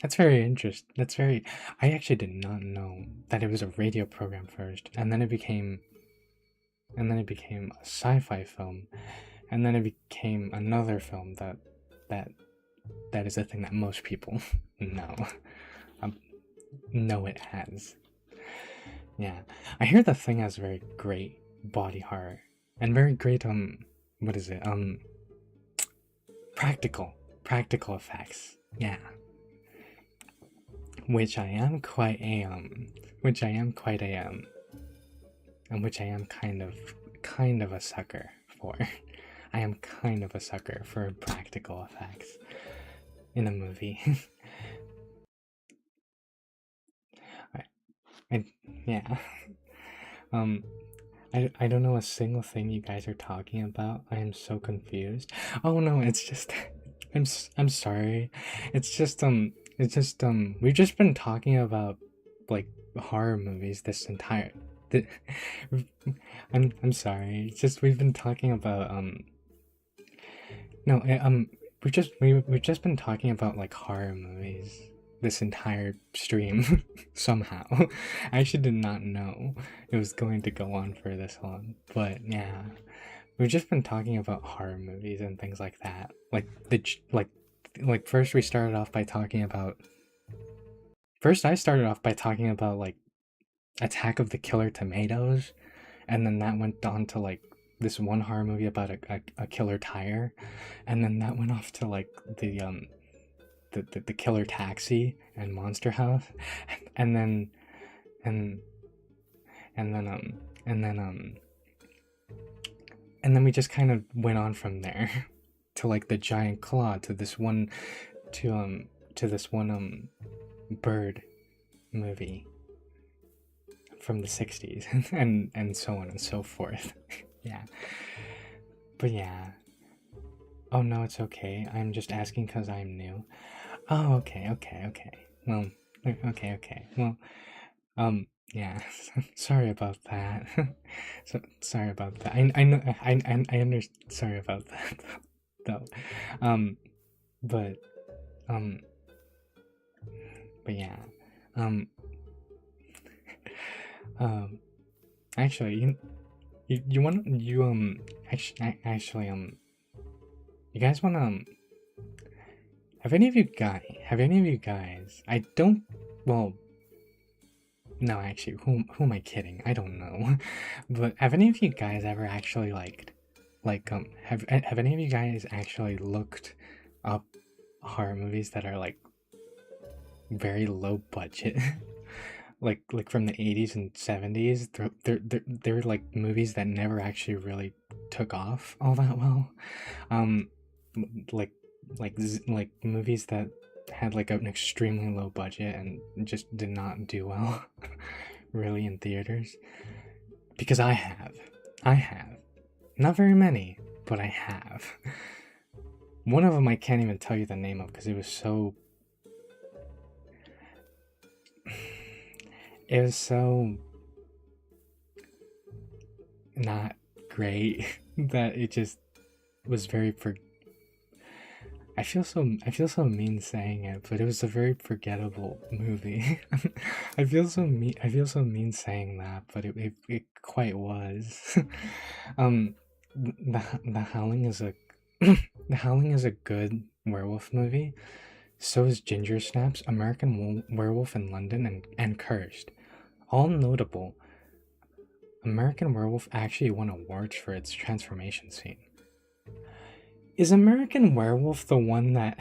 That's very interesting. I actually did not know that it was a radio program first, and then it became a sci-fi film, and then it became another film that is a thing that most people know. Know it has. Yeah, I hear The Thing has very great body horror and very great what is it, practical effects. Yeah, which I am quite a and which I am kind of a sucker for. I am kind of a sucker for practical effects in a movie. Yeah. I don't know a single thing you guys are talking about. I am so confused. Oh no, it's just I'm sorry. It's just we've just been talking about like horror movies this entire I'm sorry. It's just we've been talking about no, we've just been talking about like horror movies this entire stream somehow. I actually did not know it was going to go on for this long, but yeah, we've just been talking about horror movies and things like that. Like first we started off by talking about. First, I started off by talking about like Attack of the Killer Tomatoes, and then that went on to like this one horror movie about a killer tire, and then that went off to like the Killer Taxi and Monster House, and then we just kind of went on from there to like the giant claw to this one bird movie from the 60s and so on and so forth. Yeah, but yeah. Oh no, it's okay. I'm just asking because I'm new. Oh, okay. Well, okay. Well, yeah. Sorry about that. Sorry about that. I know. I understand. Sorry about that, though. But um, but yeah. Um, actually, you want you actually you guys want to have any of you guys, I don't, well, no, actually, who am I kidding? I don't know. But have any of you guys ever actually have any of you guys actually looked up horror movies that are like very low budget? like from the 80s and 70s? They're like movies that never actually really took off all that well. Like like movies that had like an extremely low budget and just did not do well really in theaters, because I have not very many, but I have. One of them I can't even tell you the name of because it was so not great that it just was very I feel so mean saying it, but it was a very forgettable movie. I feel so mean saying that, but it quite was. The Howling is a The Howling is a good werewolf movie. So is Ginger Snaps, American Werewolf in London, and Cursed. All notable. American Werewolf actually won awards for its transformation scene. Is American Werewolf the one that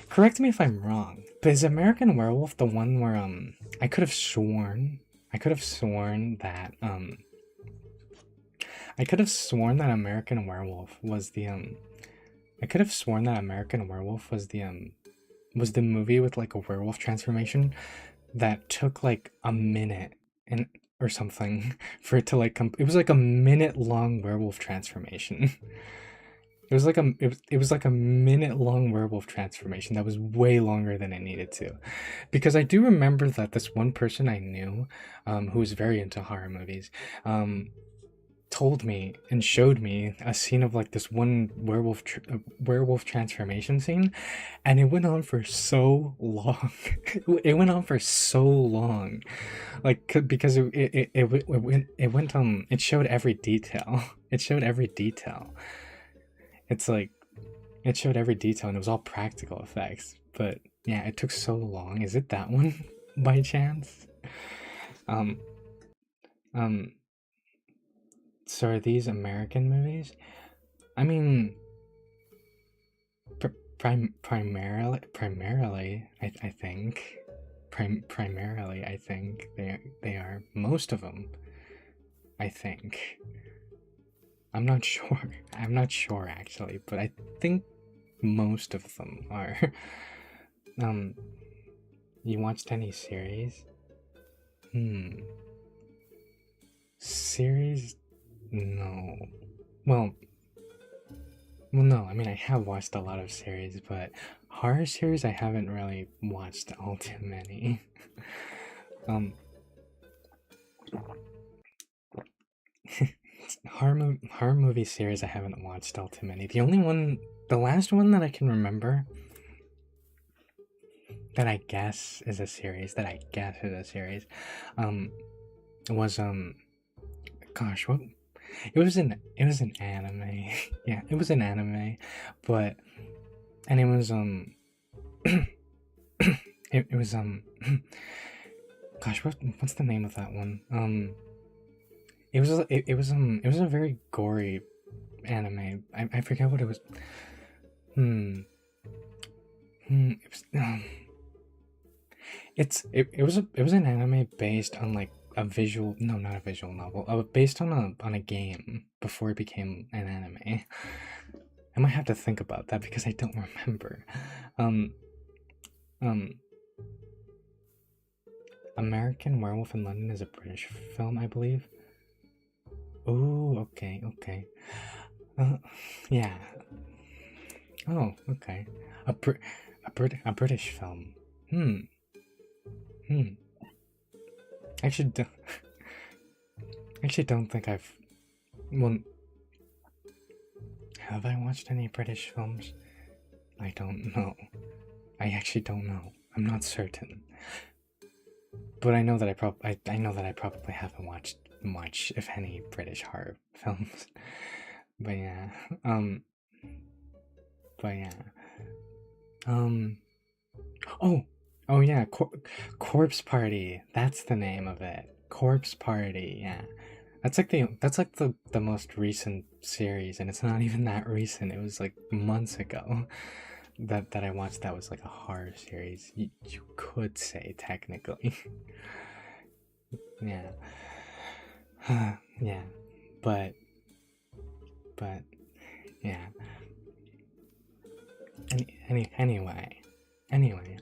correct me if I'm wrong, but is American Werewolf the one where I could have sworn that American Werewolf was the I could have sworn that American Werewolf was the movie with like a werewolf transformation that took like a minute and or something for it to like it was like a minute long werewolf transformation. It was like a minute long werewolf transformation that was way longer than it needed to, because I do remember that this one person I knew, who was very into horror movies, told me and showed me a scene of like this one werewolf transformation scene, and it went on for so long. It went on for so long, like because it showed every detail. It showed every detail. It's like it showed every detail, and it was all practical effects. But yeah, it took so long. Is it that one by chance? Um, um. So are these American movies? I mean, primarily, I think, primarily, I think they are most of them. I think. I'm not sure. I'm not sure actually, but I think most of them are. um, you watched any series? Series? No. Well, no. I mean, I have watched a lot of series, but horror series I haven't really watched all too many. um, horror movie series I haven't watched all too many. The last one that I can remember that I guess is a series was gosh, what it was an anime. Yeah, it was an anime, but and it was it was gosh, what's the name of that one? It was a very gory anime. I forget what it was. It was, it was an anime based on like a visual, no, not a visual novel, based on a game before it became an anime. I might have to think about that because I don't remember. um American Werewolf in London is a British film, I believe. Oh, okay, okay. Yeah. Oh, okay. A British film. Hmm. Hmm. Actually, actually don't think I've. Well, have I watched any British films? I don't know. I actually don't know. I'm not certain. But I know that I know that I probably haven't watched much, if any, British horror films. But yeah. But yeah. Um. Oh. Oh yeah. Corpse Party. That's the name of it. Corpse Party. Yeah. That's like the most recent series, and it's not even that recent. It was like months ago that I watched. That was like a horror series. You could say technically. Yeah. Yeah. But yeah. Anyway. Anyway.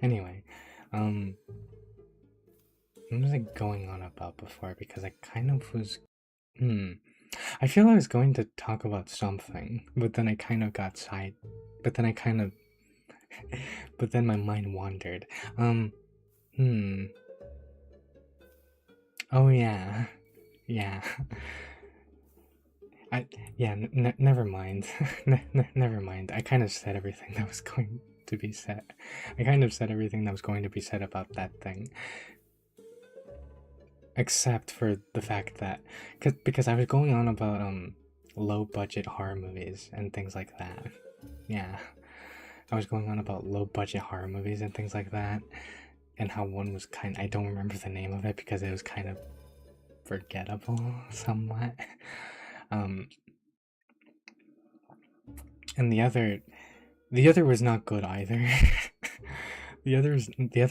Anyway. What was I going on about before? Because I kind of was. I feel I was going to talk about something, but then I kind of got side. But then I kind of. But then my mind wandered. Oh yeah. Yeah. Yeah. Never mind. Never mind. I kind of said everything that was going to be said. I kind of said everything that was going to be said about that thing. Except for the fact that, because I was going on about low budget horror movies and things like that. Yeah, I was going on about low budget horror movies and things like that, and how one was I don't remember the name of it because it was kind of forgettable somewhat. And the other was not good either. The other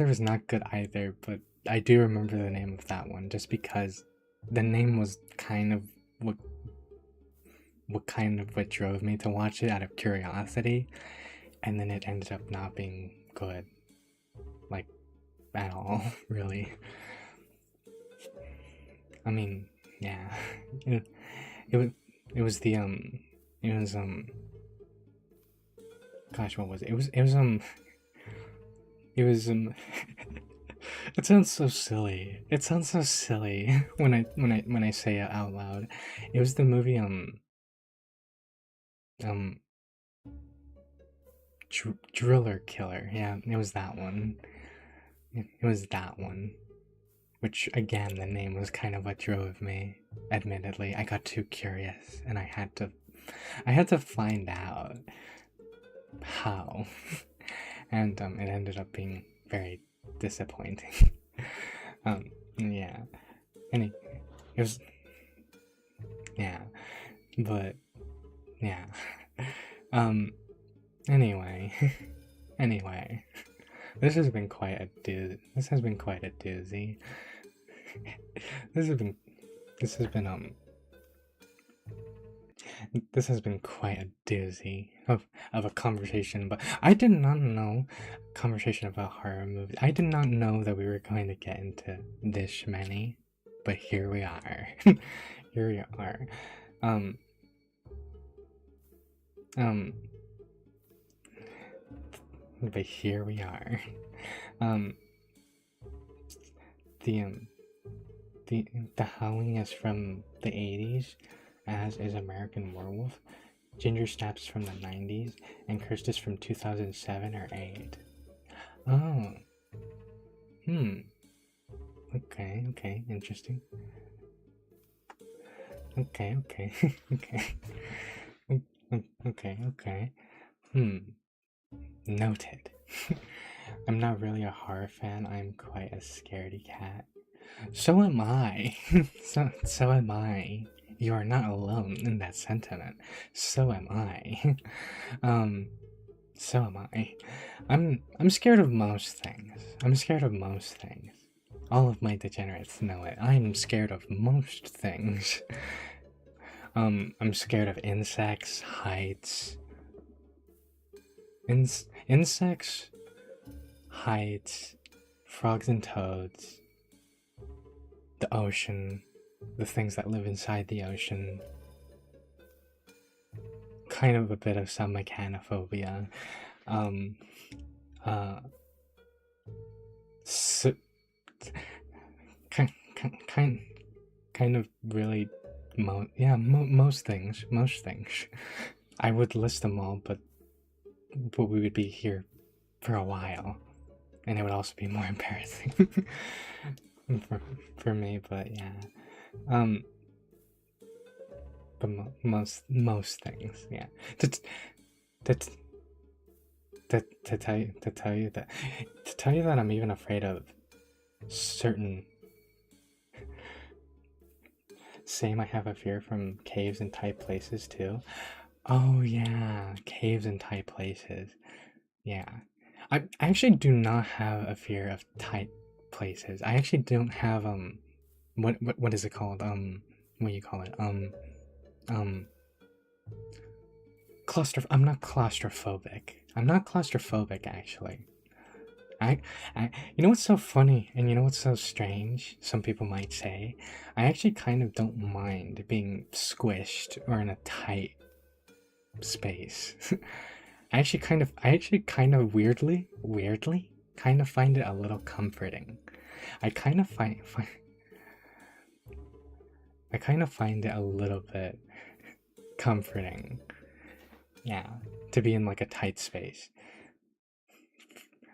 was not good either, but I do remember the name of that one just because the name was kind of what drove me to watch it out of curiosity, and then it ended up not being good, like, at all, really. I mean, yeah, it, it was it was the it was gosh, what was it? It was it sounds so silly. It sounds so silly when I say it out loud. It was the movie um Driller Killer. Yeah, it was that one. It was that one. Which again, the name was kind of what drove me. Admittedly, I got too curious and I had to find out how. And it ended up being very disappointing. Yeah. And it was, yeah, but yeah. Um, anyway, anyway, this has been quite a This has been quite a doozy. This has been, this has been this has been quite a doozy of a conversation, but I did not know conversation about horror movies. I did not know that we were going to get into this many, but here we are. Here we are. Um, but here we are. Um, the the Howling is from the 80s, as is American Werewolf. Ginger Snaps from the 90s, and Cursed is from 2007 or 8. Oh. Okay, okay, interesting. Okay, okay, okay. Okay, okay. Noted. I'm not really a horror fan, I'm quite a scaredy cat. So am I. So am I. You are not alone in that sentiment. So am I. So am I. I'm scared of most things. I'm scared of most things. All of my degenerates know it. I'm scared of most things. I'm scared of insects, heights. Insects, heights, frogs and toads, the ocean, the things that live inside the ocean. Kind of a bit of some mechanophobia. So, kind of really, most things. I would list them all, but we would be here for a while, and it would also be more embarrassing for me. But yeah, but most things, yeah. To tell you that I'm even afraid of certain. Same, I have a fear from caves and tight places too. Oh yeah, caves and tight places. Yeah. I actually do not have a fear of tight places. I actually don't have what is it called? What do you call it? Um I'm not claustrophobic. I'm not claustrophobic actually. I, you know what's so funny and you know what's so strange? Some people might say, I actually kind of don't mind being squished or in a tight space. I actually kind of weirdly kind of find it a little comforting. I kind of find it a little bit comforting. Yeah, to be in like a tight space.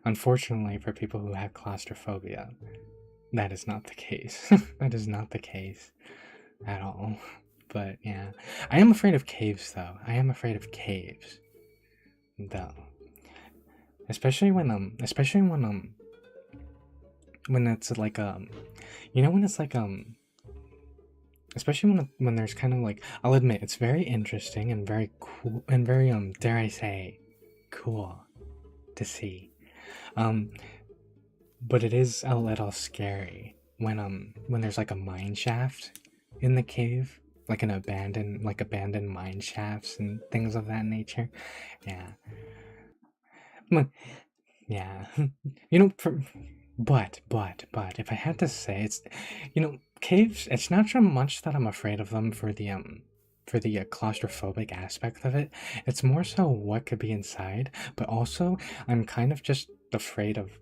Unfortunately, for people who have claustrophobia, that is not the case. That is not the case at all. But yeah, I am afraid of caves though. I am afraid of caves though. Especially when it's like you know when it's like especially when there's kind of like, I'll admit it's very interesting and very cool and very dare I say cool to see. But it is a little scary when there's like a mine shaft in the cave like abandoned mine shafts and things of that nature. Yeah. Yeah. You know, but if I had to say, it's, caves. It's not so much that I'm afraid of them for the claustrophobic aspect of it. It's more so what could be inside, but also I'm kind of just afraid of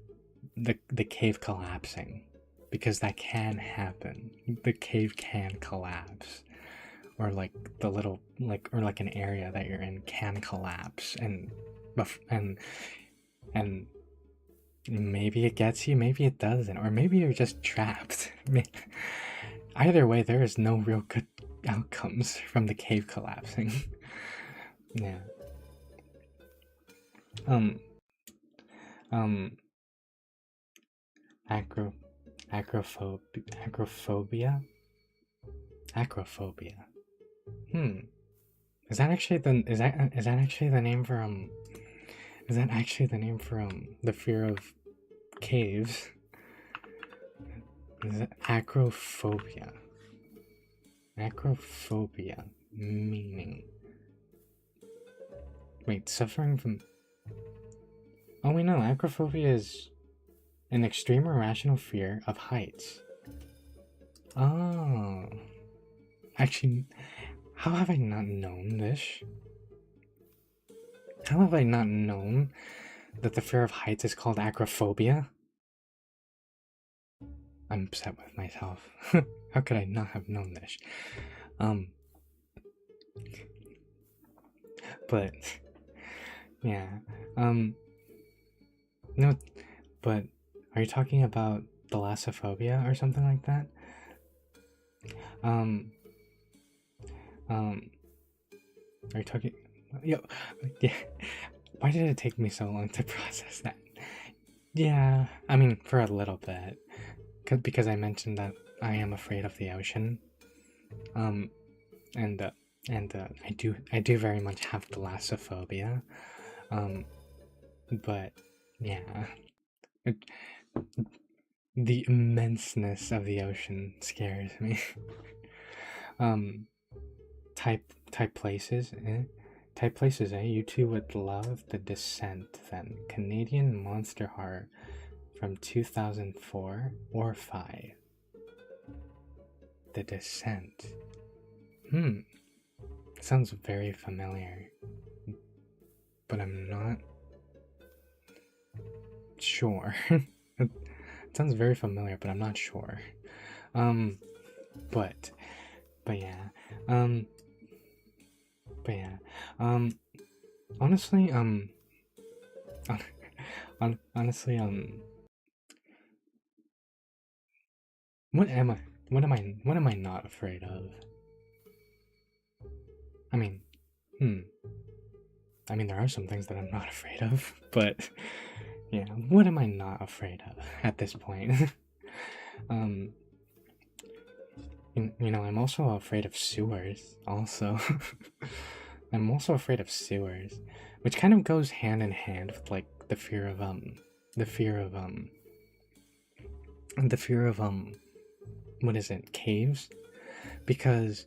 the cave collapsing, because that can happen. The cave can collapse, or like the little or like an area that you're in can collapse, and and maybe it gets you, maybe it doesn't, or maybe you're just trapped. Either way, there is no real good outcomes from the cave collapsing. Yeah. Um. Um. Acro. Acrophobia. Acrophobia. Hmm. Is that actually the name for Is that actually the name for the fear of caves? Is it acrophobia? Acrophobia meaning. Wait, suffering from. Oh, we know acrophobia is an extreme irrational fear of heights. Oh. Actually, how have I not known this? How have I not known that the fear of heights is called acrophobia? I'm upset with myself. How could I not have known this? But yeah. No, but are you talking about thalassophobia or something like that? Um, are you talking? Yo, yeah. Why did it take me so long to process that? Yeah, I mean, for a little bit, because I mentioned that I am afraid of the ocean. Um, and I do very much have thalassophobia. But yeah, it, the immenseness of the ocean scares me. um, type places, Type places, eh? You two would love The Descent, then. Canadian monster horror from 2004 or 5. The Descent. Sounds very familiar, but I'm not sure. It sounds very familiar, but I'm not sure. But yeah. But yeah. Honestly, honestly, what am I? What am I not afraid of? I mean, I mean, there are some things that I'm not afraid of, but yeah, what am I not afraid of at this point? um, I'm also afraid of sewers. Also, I'm also afraid of sewers, which kind of goes hand in hand with like the fear of the fear of the fear of what is it, caves? Because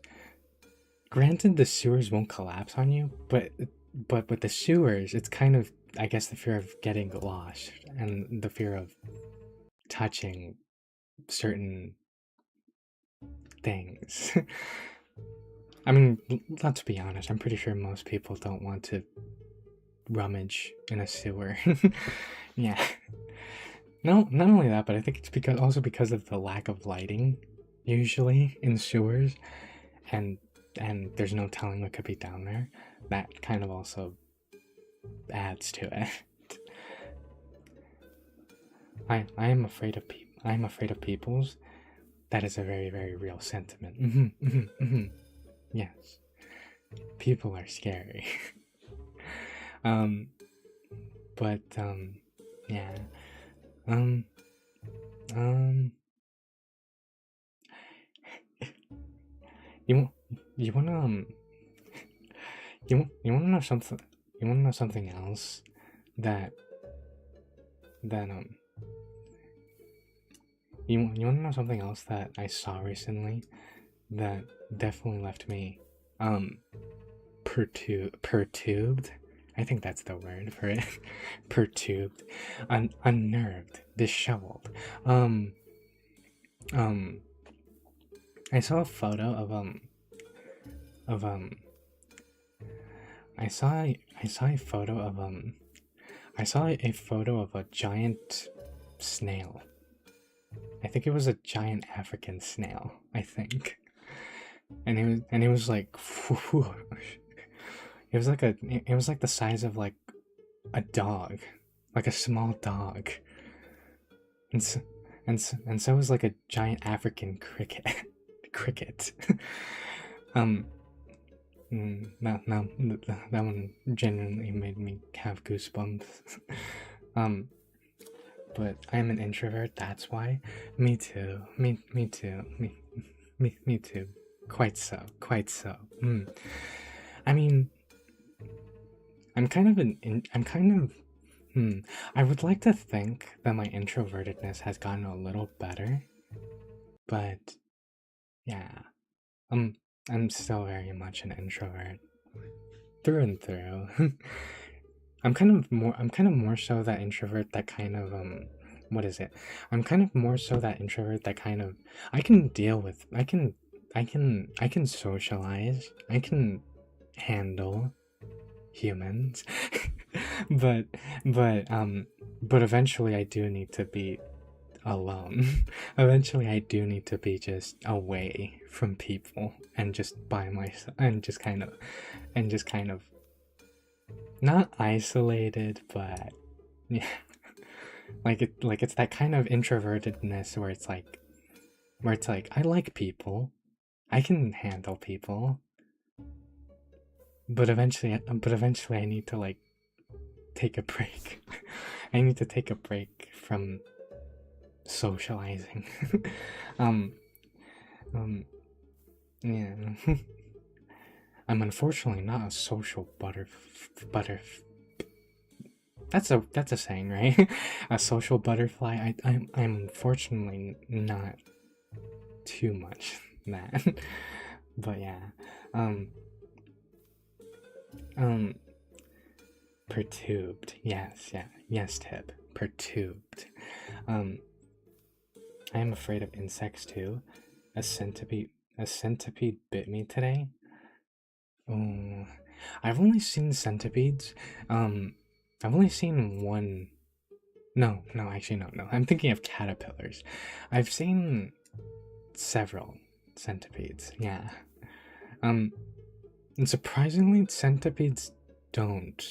granted, the sewers won't collapse on you, but with the sewers, it's kind of, I guess, the fear of getting lost and the fear of touching certain things. I mean, let's be honest, I'm pretty sure most people don't want to rummage in a sewer. Yeah. No, not only that, but I think it's because of the lack of lighting usually in sewers, and there's no telling what could be down there. That kind of also adds to it. I am afraid of people. I am afraid of peoples. That is a very, very real sentiment. Yes, people are scary. um, but yeah. Um, um, you you wanna you wanna know something? You wanna know something else that that you wanna know something else that I saw recently that definitely left me um perturbed. I think that's the word for it. Perturbed, unnerved, disheveled. Um, um, I saw a photo of I saw a photo of I saw a photo of a giant snail. I think it was a giant African snail. I think, and it was like, it was like the size of like a dog, like a small dog, and so, and so was like a giant African cricket, cricket. um, that one genuinely made me have goosebumps. um, but I'm an introvert. That's why. Me too. Me too. Me too. Quite so. Quite so. I mean, I'm kind of. I would like to think that my introvertedness has gotten a little better, but yeah, um, I'm still very much an introvert through and through. I'm kind of more so that introvert that kind of what is it? I'm kind of more so that introvert that kind of I can deal with I can socialize. I can handle humans. but but um but eventually I do need to be alone. Eventually I do need to be just away from people and just by myself and just kind of not isolated, but yeah, like it's that kind of introvertedness where it's like I like people, I can handle people, but eventually I need to like take a break. I need to take a break from socializing. um um yeah. I'm unfortunately not a social butter that's a saying, right? A social butterfly. I'm unfortunately not too much that. But yeah. Um um perturbed. Yes, yeah. Yes, Tip. Perturbed. Um I am afraid of insects too. A centipede a centipede bit me today. Oh, I've only seen centipedes. Um I've only seen one. No, no, actually, no, no. I'm thinking of caterpillars. I've seen several centipedes. Yeah. Um, and surprisingly, centipedes don't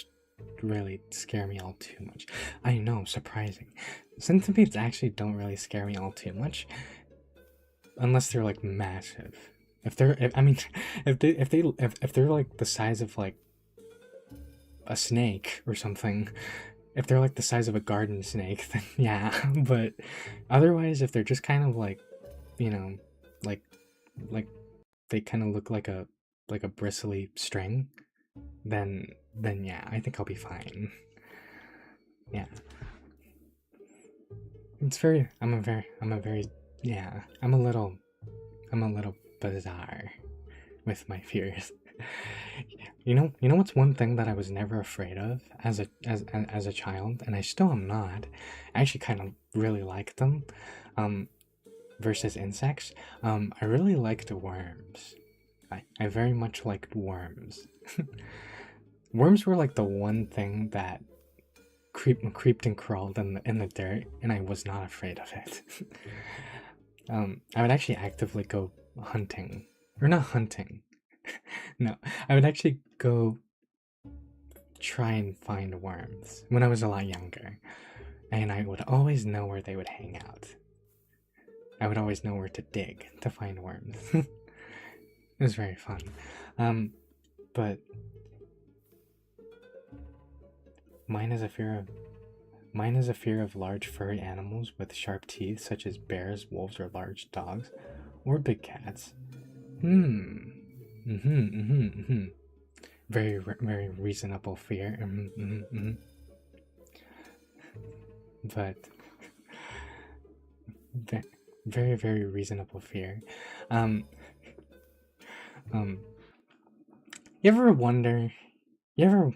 really scare me all too much. I know, surprising. Centipedes actually don't really scare me all too much, unless they're like massive. I mean, if they're like the size of like a snake or something, if they're like the size of a garden snake, then yeah. But otherwise, if they're just kind of like, you know, like like they kind of look like a bristly string, then yeah, I think I'll be fine. Yeah, it's very. I'm a very. Yeah, I'm a little bizarre with my fears. You know what's one thing that I was never afraid of as a child, and I still am not. I actually kind of really like them. Um, versus insects. I really liked worms. I very much liked worms. Worms were like the one thing that creeped and crawled in the dirt, and I was not afraid of it. I would actually actively go hunting, or not hunting. No, I would actually go try and find worms when I was a lot younger, and I would always know where they would hang out. I would always know where to dig to find worms. It was very fun. But mine is a fear of mine is a fear of large furry animals with sharp teeth, such as bears, wolves, or large dogs, or big cats. Hmm. Very reasonable fear. But very reasonable fear. Um. Um, you ever wonder? You ever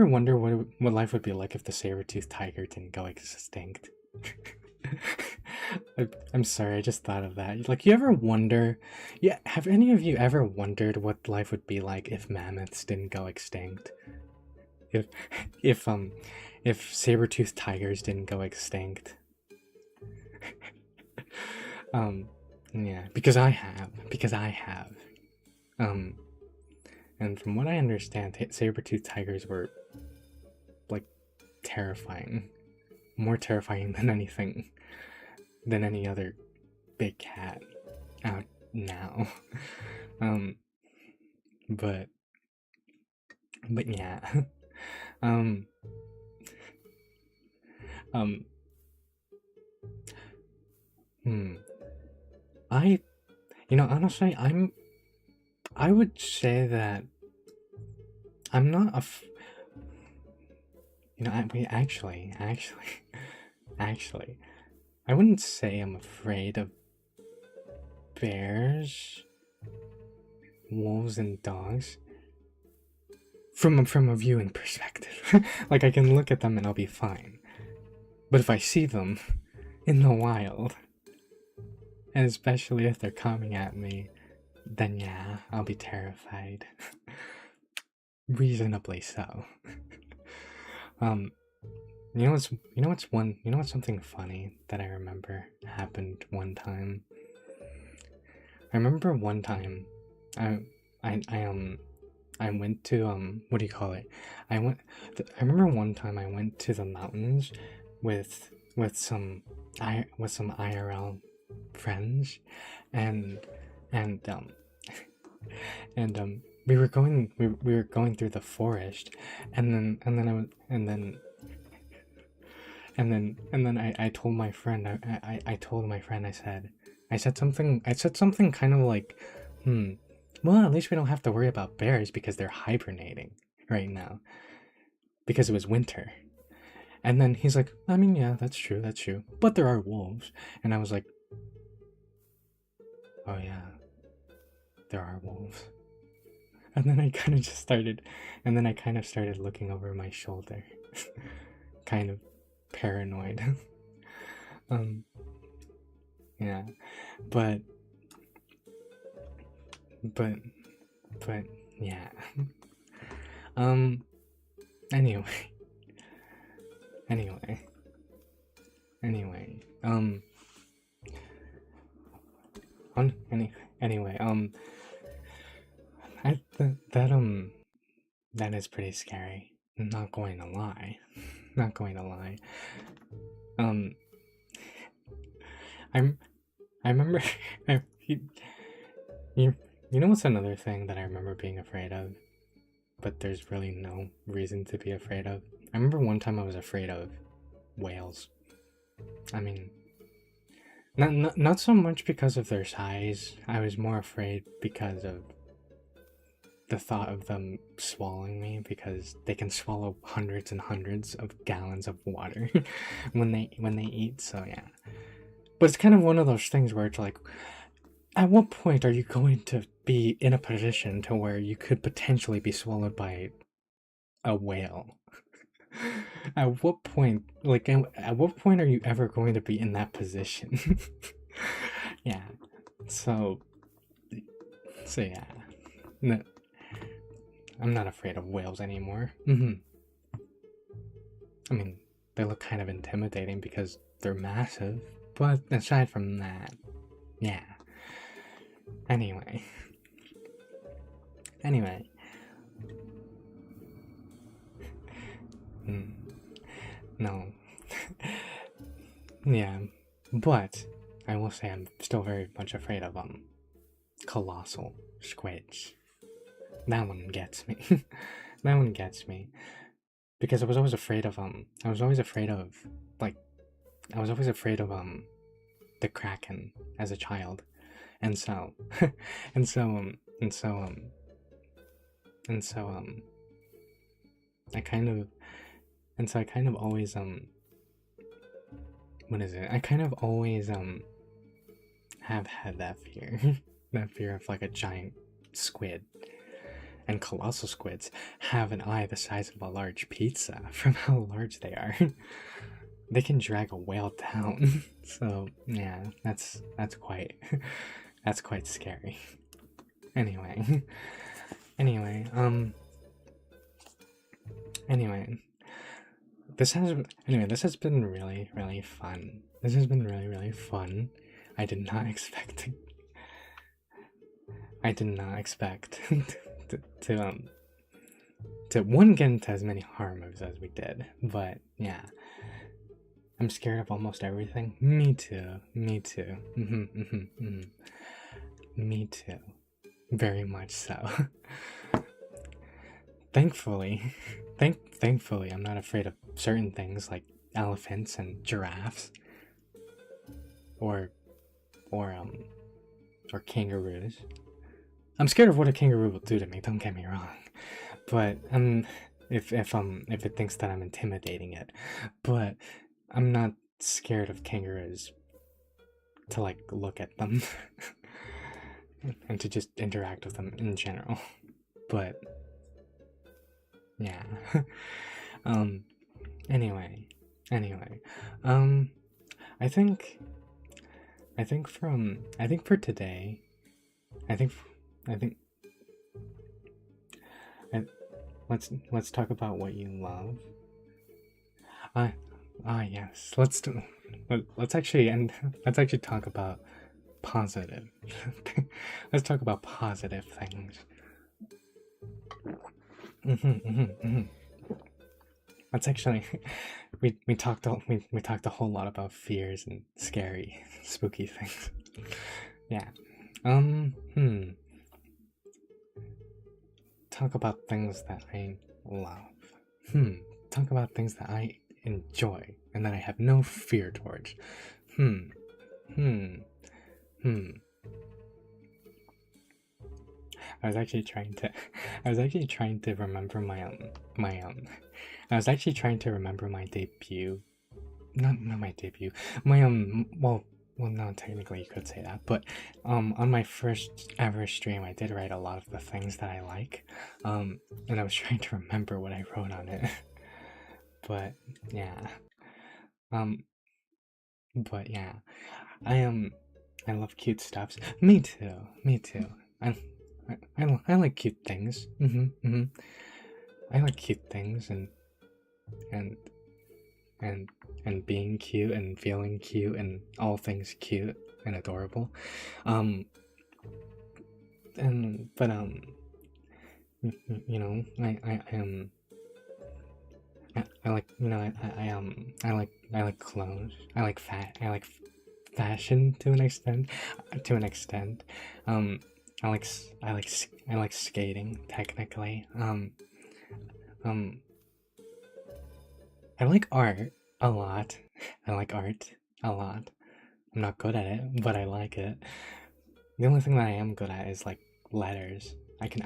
wonder what life would be like if the saber-toothed tiger didn't go extinct? I'm sorry, I just thought of that. Like, you ever wonder? Yeah, have any of you ever wondered what life would be like if mammoths didn't go extinct? If if um if saber-toothed tigers didn't go extinct? Um, yeah, because I have. Um, and from what I understand, saber-toothed tigers were like terrifying, more terrifying than any other big cat out now. um, but yeah. um, um, hmm. I, honestly, I would say that I'm not actually, I wouldn't say I'm afraid of bears, wolves, and dogs. From a viewing perspective, like I can look at them and I'll be fine. But if I see them in the wild, and especially if they're coming at me, then yeah, I'll be terrified. Reasonably so. um, you know what's something funny that I remember happened one time. I remember one time, I I I I went to what do you call it? I remember one time I went to the mountains with with some IRL friends, and and we were going through the forest, and then I was and then I told my friend I told my friend I said something kind of like, well, at least we don't have to worry about bears because they're hibernating right now because it was winter. And then he's like, I mean, yeah, that's true, but there are wolves. And I was like, oh yeah, there are wolves. And then I kind of just started, and then I kind of started looking over my shoulder, kind of paranoid. um, yeah, but, but, but, yeah. um, anyway, anyway, anyway, anyway, that is pretty scary. Not going to lie. Not going to lie. Um, I'm, I remember, you, you, you know what's another thing that I remember being afraid of, but there's really no reason to be afraid of? I remember one time I was afraid of whales. I mean, not so much because of their size. I was more afraid because of the thought of them swallowing me, because they can swallow hundreds and hundreds of gallons of water when they eat. So yeah, but it's kind of one of those things where it's like, at what point are you going to be in a position to where you could potentially be swallowed by a whale? At what point, at what point are you ever going to be in that position? Yeah. So, yeah. No, I'm not afraid of whales anymore. I mean, they look kind of intimidating because they're massive, but aside from that, yeah. Anyway. No. Yeah, but I will say I'm still very much afraid of colossal squids. That one gets me. That one gets me because I was always afraid of like I was always afraid of the kraken as a child, and so and so and so and so I kind of I kind of always what is it? I kind of always have had that fear. that fear of like a giant squid. And colossal squids have an eye the size of a large pizza from how large they are. They can drag a whale down. So yeah, that's quite that's quite scary. Anyway. Anyway, this has been really, really fun. This has been really, really fun. I did not expect to one, get into as many horror movies as we did, but yeah. I'm scared of almost everything. Me too. Me too. Me too. Very much so. Thankfully, I'm not afraid of certain things like elephants and giraffes, or kangaroos. I'm scared of what a kangaroo will do to me. Don't get me wrong, but if it thinks that I'm intimidating it, but I'm not scared of kangaroos to like look at them and to just interact with them in general. But yeah. Anyway. I think for today, let's talk about what you love. Yes. Let's actually talk about positive. Let's talk about positive things. That's actually we talked a whole lot about fears and scary, spooky things. Yeah. Talk about things that I love. Talk about things that I enjoy and that I have no fear towards. I was actually trying to remember my debut. Not my debut. My well, no, technically you could say that, but on my first ever stream I did write a lot of the things that I like. And I was trying to remember what I wrote on it. But yeah. I love cute stuffs. Me too. I like cute things. I like cute things and being cute and feeling cute and all things cute and adorable. I like, I like clothes. I like fashion to an extent. I like skating technically. I like art a lot. I'm not good at it, but I like it. The only thing that I am good at is like letters. I can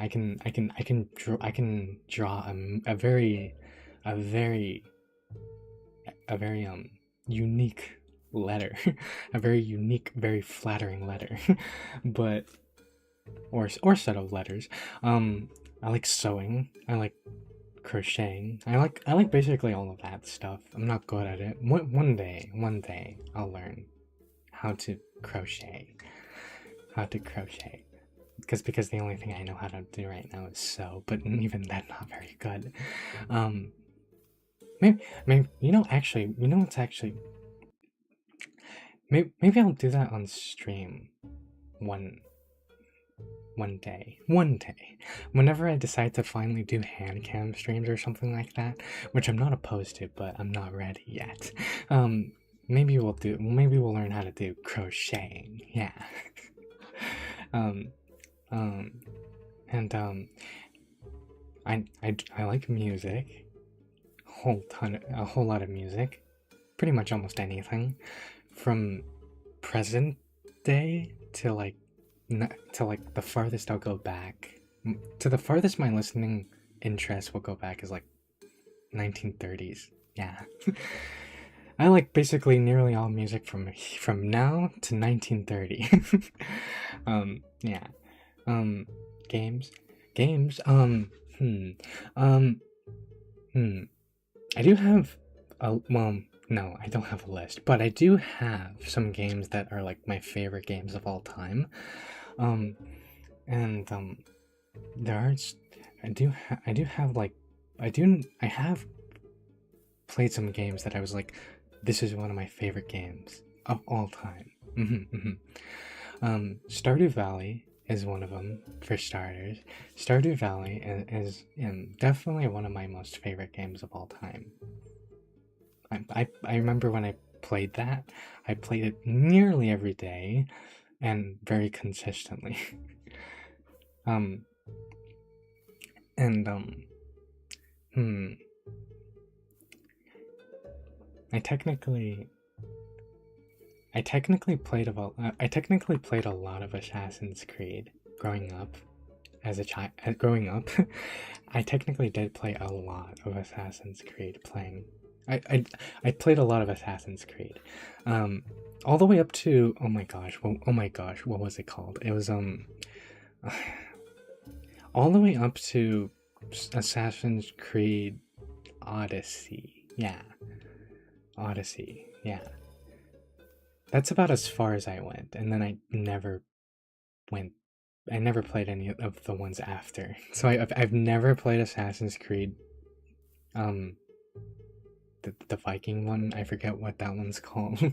draw a very unique letter. A very unique, very flattering letter. But or set of letters. I like sewing. I like crocheting. I like basically all of that stuff. I'm not good at it. One day I'll learn how to crochet. Because the only thing I know how to do right now is sew, but even then not very good. Maybe maybe I'll do that on stream one day, whenever I decide to finally do hand cam streams or something like that, which I'm not opposed to, but I'm not ready yet. Maybe we'll learn how to do crocheting. Yeah. I like music, a whole lot of music, pretty much almost anything, from present day to like the farthest I'll go back. To the farthest my listening interest will go back is like 1930s. Yeah. I like basically nearly all music from now to 1930. Yeah. Um, games, games. Um, hmm. I do have well, no, I don't have a list, but I do have some games that are like my favorite games of all time. Um, and there are I do have like I have played some games that I was like, this is one of my favorite games of all time. Stardew Valley is one of them for starters. Stardew Valley is definitely one of my most favorite games of all time. I remember when I played that, I played it nearly every day and very consistently. um, and hmm, I technically I technically played a lot of Assassin's Creed growing up. As a child, growing up, I technically did play a lot of Assassin's Creed. I played a lot of Assassin's Creed, all the way up to oh my gosh, what was it called? It was all the way up to Assassin's Creed Odyssey. Yeah, Odyssey. Yeah, that's about as far as I went, and then went. I never played any of the ones after. So I've never played Assassin's Creed. Um, the Viking one. I forget what that one's called.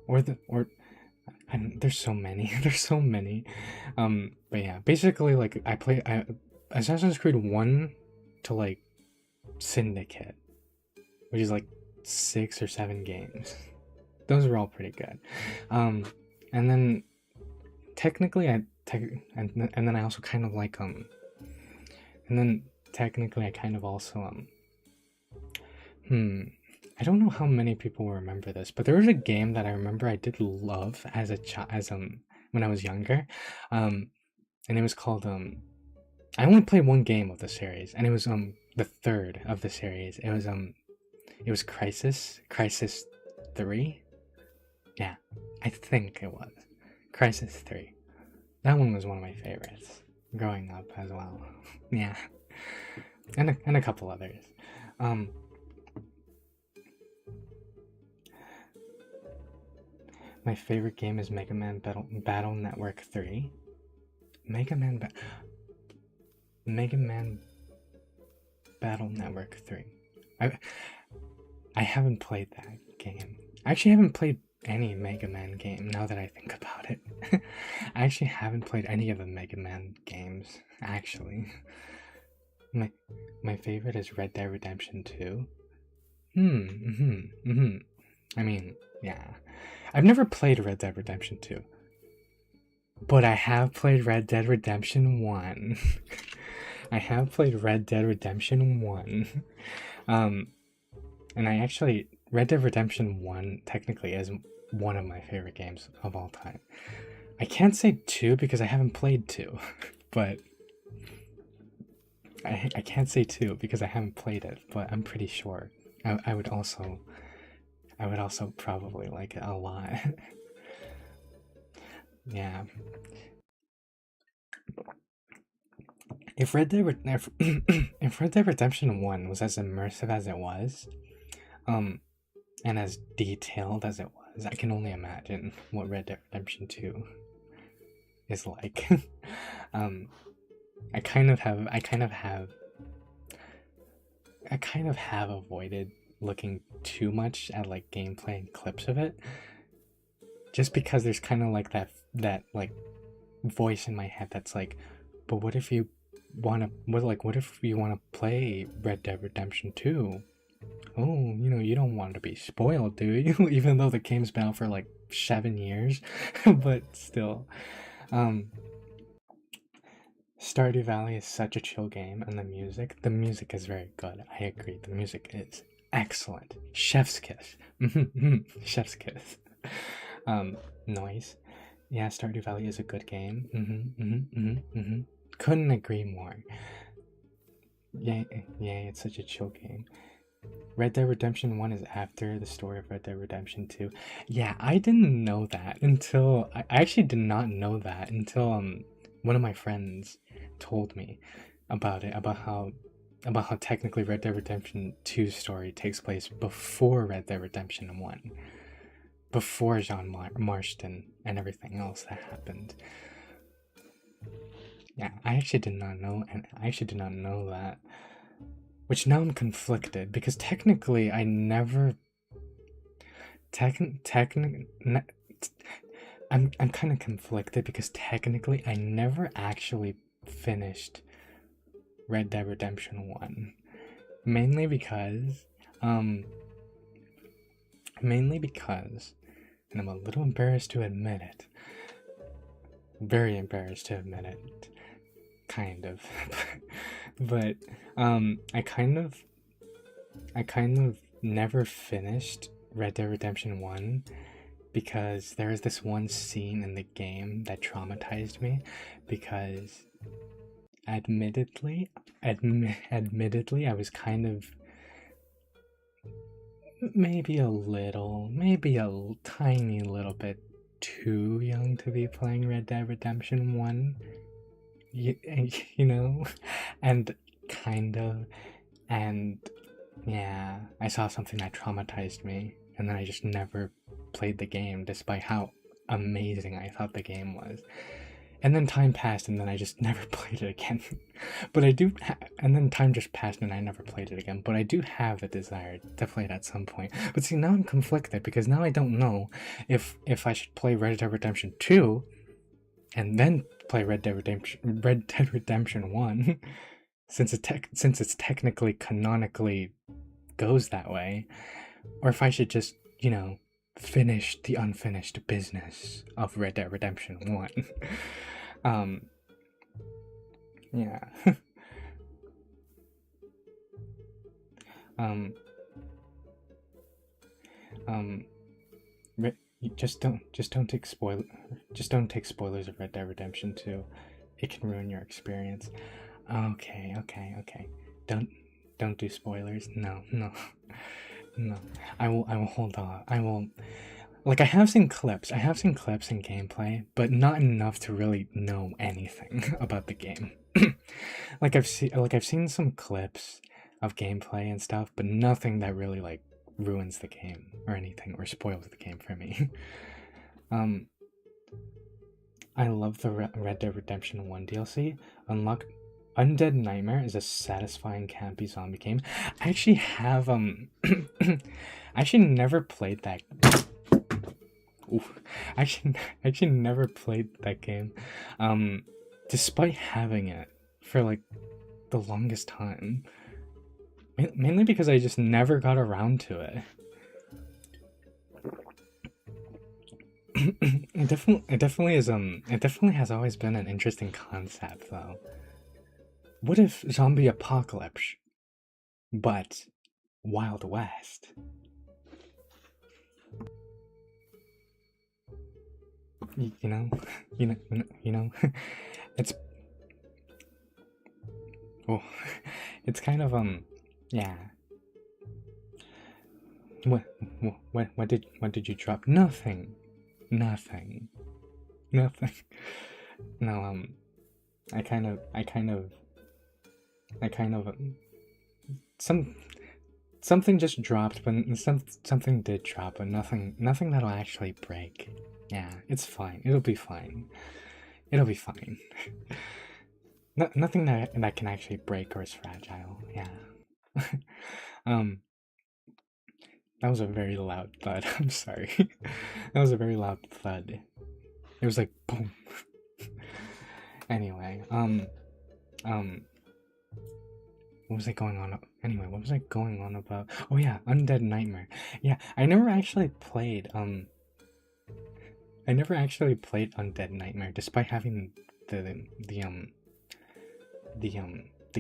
There's so many. There's so many. But yeah, basically like Assassin's Creed 1 to like Syndicate, which is like 6 or 7 games. Those are all pretty good. And then technically and then I also kind of like and then technically I kind of also I don't know how many people will remember this, but there was a game that I remember I did love as a child, when I was younger, and it was called I only played one game of the series, and it was the third of the series. It was Crisis 3. Yeah, I think it was Crisis 3. That one was one of my favorites growing up as well. Yeah, and a couple others. My favorite game is Mega Man Battle Network 3. Mega Man Battle Network 3. I haven't played that game. I actually haven't played any Mega Man game now that I think about it. I actually haven't played any of the Mega Man games, actually. My favorite is Red Dead Redemption 2. I mean, yeah. I've never played Red Dead Redemption 2. But I have played Red Dead Redemption 1. I have played Red Dead Redemption 1. And I actually Red Dead Redemption 1 technically is one of my favorite games of all time. I can't say 2 because I haven't played 2, but I can't say 2 because I haven't played it, but I'm pretty sure I would also probably like it a lot. Yeah. If Red Dead if Red Dead Redemption 1 was as immersive as it was, and as detailed as it was, I can only imagine what Red Dead Redemption 2 is like. I kind of have avoided looking too much at like gameplay and clips of it, just because there's kind of like that like voice in my head that's like, but what if you want to play Red Dead Redemption 2? Oh, you don't want to be spoiled, do you? Even though the game's been out for like 7 years. But still. Stardew Valley is such a chill game, and the music is very good. I agree, the music is excellent. Chef's kiss. Chef's kiss. Noise. Yeah, Stardew Valley is a good game. Couldn't agree more. Yeah, it's such a chill game. Red Dead Redemption 1 is after the story of Red Dead Redemption 2. Yeah, I didn't know that until I actually did not know that until one of my friends told me about it, about how technically Red Dead Redemption 2's story takes place before Red Dead Redemption 1, before John Marston and everything else that happened. Yeah, I actually did not know, and I actually did not know that. Which now I'm conflicted because technically I never I'm kind of conflicted because technically I never actually finished Red Dead Redemption 1. Mainly because and I'm a little embarrassed to admit it. Very embarrassed to admit it. Kind of. But I kind of never finished Red Dead Redemption 1 because there is this one scene in the game that traumatized me because admittedly I was kind of maybe a tiny little bit too young to be playing Red Dead Redemption 1. You know? And kind of, and yeah, I saw something that traumatized me, and then I just never played the game despite how amazing I thought the game was. And then time passed, and then I just never played it again. But I do, and then time just passed, and I never played it again. But I do have the desire to play it at some point. But see, now I'm conflicted because now I don't know if I should play Red Dead Redemption 2 and then play Red Dead Redemption 1 since it's technically canonically goes that way, or if I should just, finish the unfinished business of Red Dead Redemption 1. Yeah. um um just don't take spoilers of Red Dead Redemption 2. It can ruin your experience. Okay. Don't do spoilers. No. I will hold off. I will. Like, I have seen clips and gameplay, but not enough to really know anything about the game. I've seen some clips of gameplay and stuff, but nothing that really like ruins the game or anything or spoils the game for me. I love the Red Dead Redemption 1 DLC. Unlock Undead Nightmare is a satisfying campy zombie game. I actually have I actually never played that. Ooh, I actually never played that game. Despite having it for like the longest time. Mainly because I just never got around to it. It definitely has always been an interesting concept though. What if zombie apocalypse, but Wild West? You know, it's it's kind of yeah. What did you drop? Nothing. No, I kind of something just dropped, but something did drop, but nothing that'll actually break. Yeah, it's fine. It'll be fine. Nothing that can actually break or is fragile. Yeah. That was a very loud thud. I'm sorry. That was a very loud thud. It was like boom. Anyway, what was I going on? Anyway, what was I going on about? Oh yeah, Undead Nightmare. Yeah, I never actually played Undead Nightmare, despite having the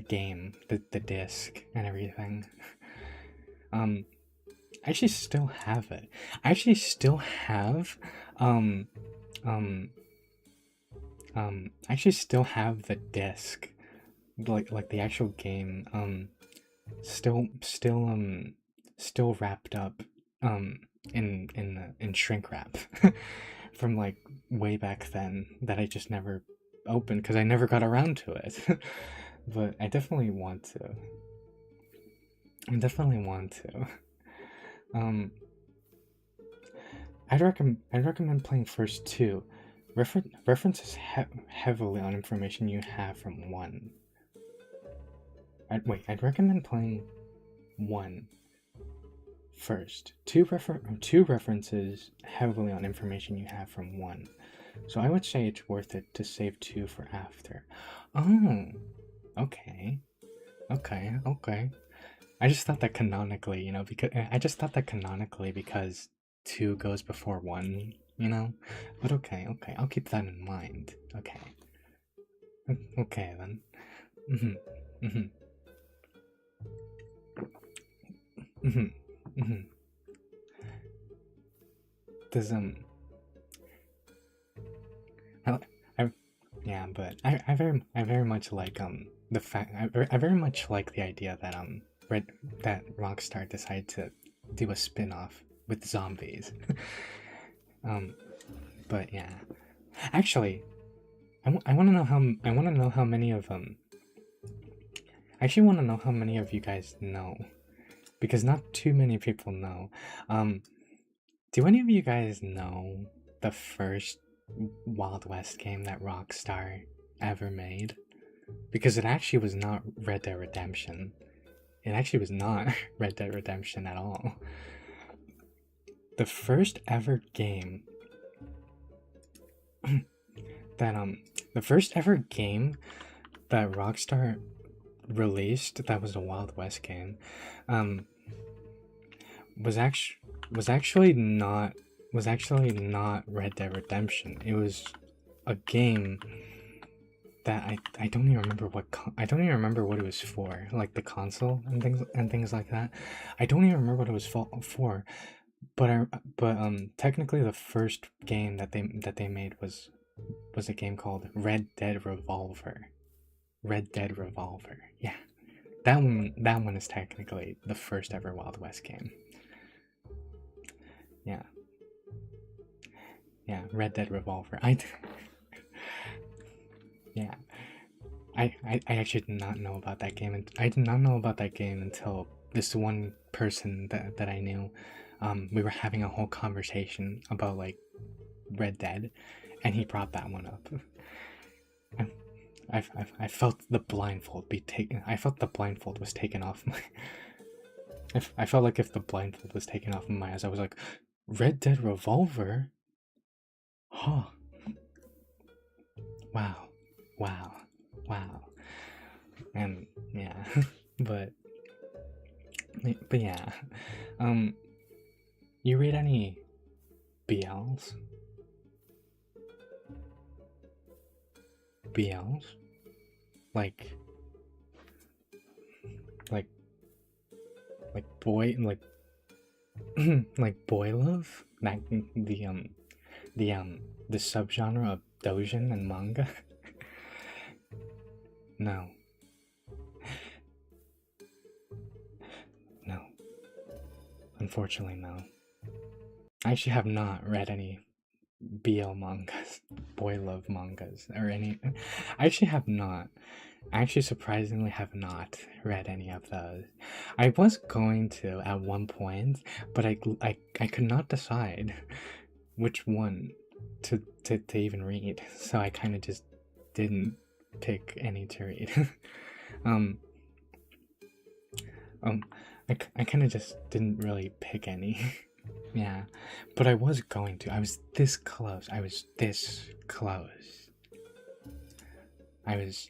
game, the disc and everything. I actually still have it. I actually still have the disc, like the actual game. still wrapped up in shrink wrap from like way back then that I just never opened because I never got around to it. But I definitely want to. I definitely want to. Um, I'd recommend playing first two. References heavily on information you have from one. I'd recommend playing one first. Two references heavily on information you have from one. So I would say it's worth it to save two for after. Oh, okay. Okay. I just thought that canonically, because two goes before one, But okay, I'll keep that in mind. Okay. Okay then. Mm-hmm. Mm-hmm. Mm-hmm. Mm-hmm. Does I yeah, but I very much like the fact I very much like the idea that that Rockstar decided to do a spin-off with zombies. um, but yeah, actually, I want to know how many of I actually want to know how many of you guys know, because not too many people know. Do any of you guys know the first Wild West game that Rockstar ever made? Because it actually was not Red Dead Redemption. It actually was not Red Dead Redemption at all. The first ever game the first ever game that Rockstar released that was a Wild West game was actually not Red Dead Redemption. It was a game that I don't even remember I don't even remember what it was for, like the console and things like that. I don't even remember what it was for. But technically the first game that they made was a game called Red Dead Revolver. Red Dead Revolver. Yeah. That one is technically the first ever Wild West game. Yeah. Yeah, Red Dead Revolver. Yeah. I actually did not know about that game, and I did not know about that game until this one person that I knew. We were having a whole conversation about like Red Dead, and he brought that one up. I felt the blindfold be taken. I felt the blindfold was taken off my. I felt like if the blindfold was taken off my eyes, I was like, Red Dead Revolver. Huh. Wow. And yeah, but yeah. You read any BLs? BLs? Like boy like boy love? Like the subgenre of doujin and manga? No. No. Unfortunately, no. I actually have not read any BL mangas, boy love mangas, or any. I actually have not. I actually surprisingly have not read any of those. I was going to at one point, but I could not decide which one to even read, so I kind of just didn't pick any to read. um, I kind of just didn't really pick any. Yeah, but I was going to. I was this close. I was this close. I was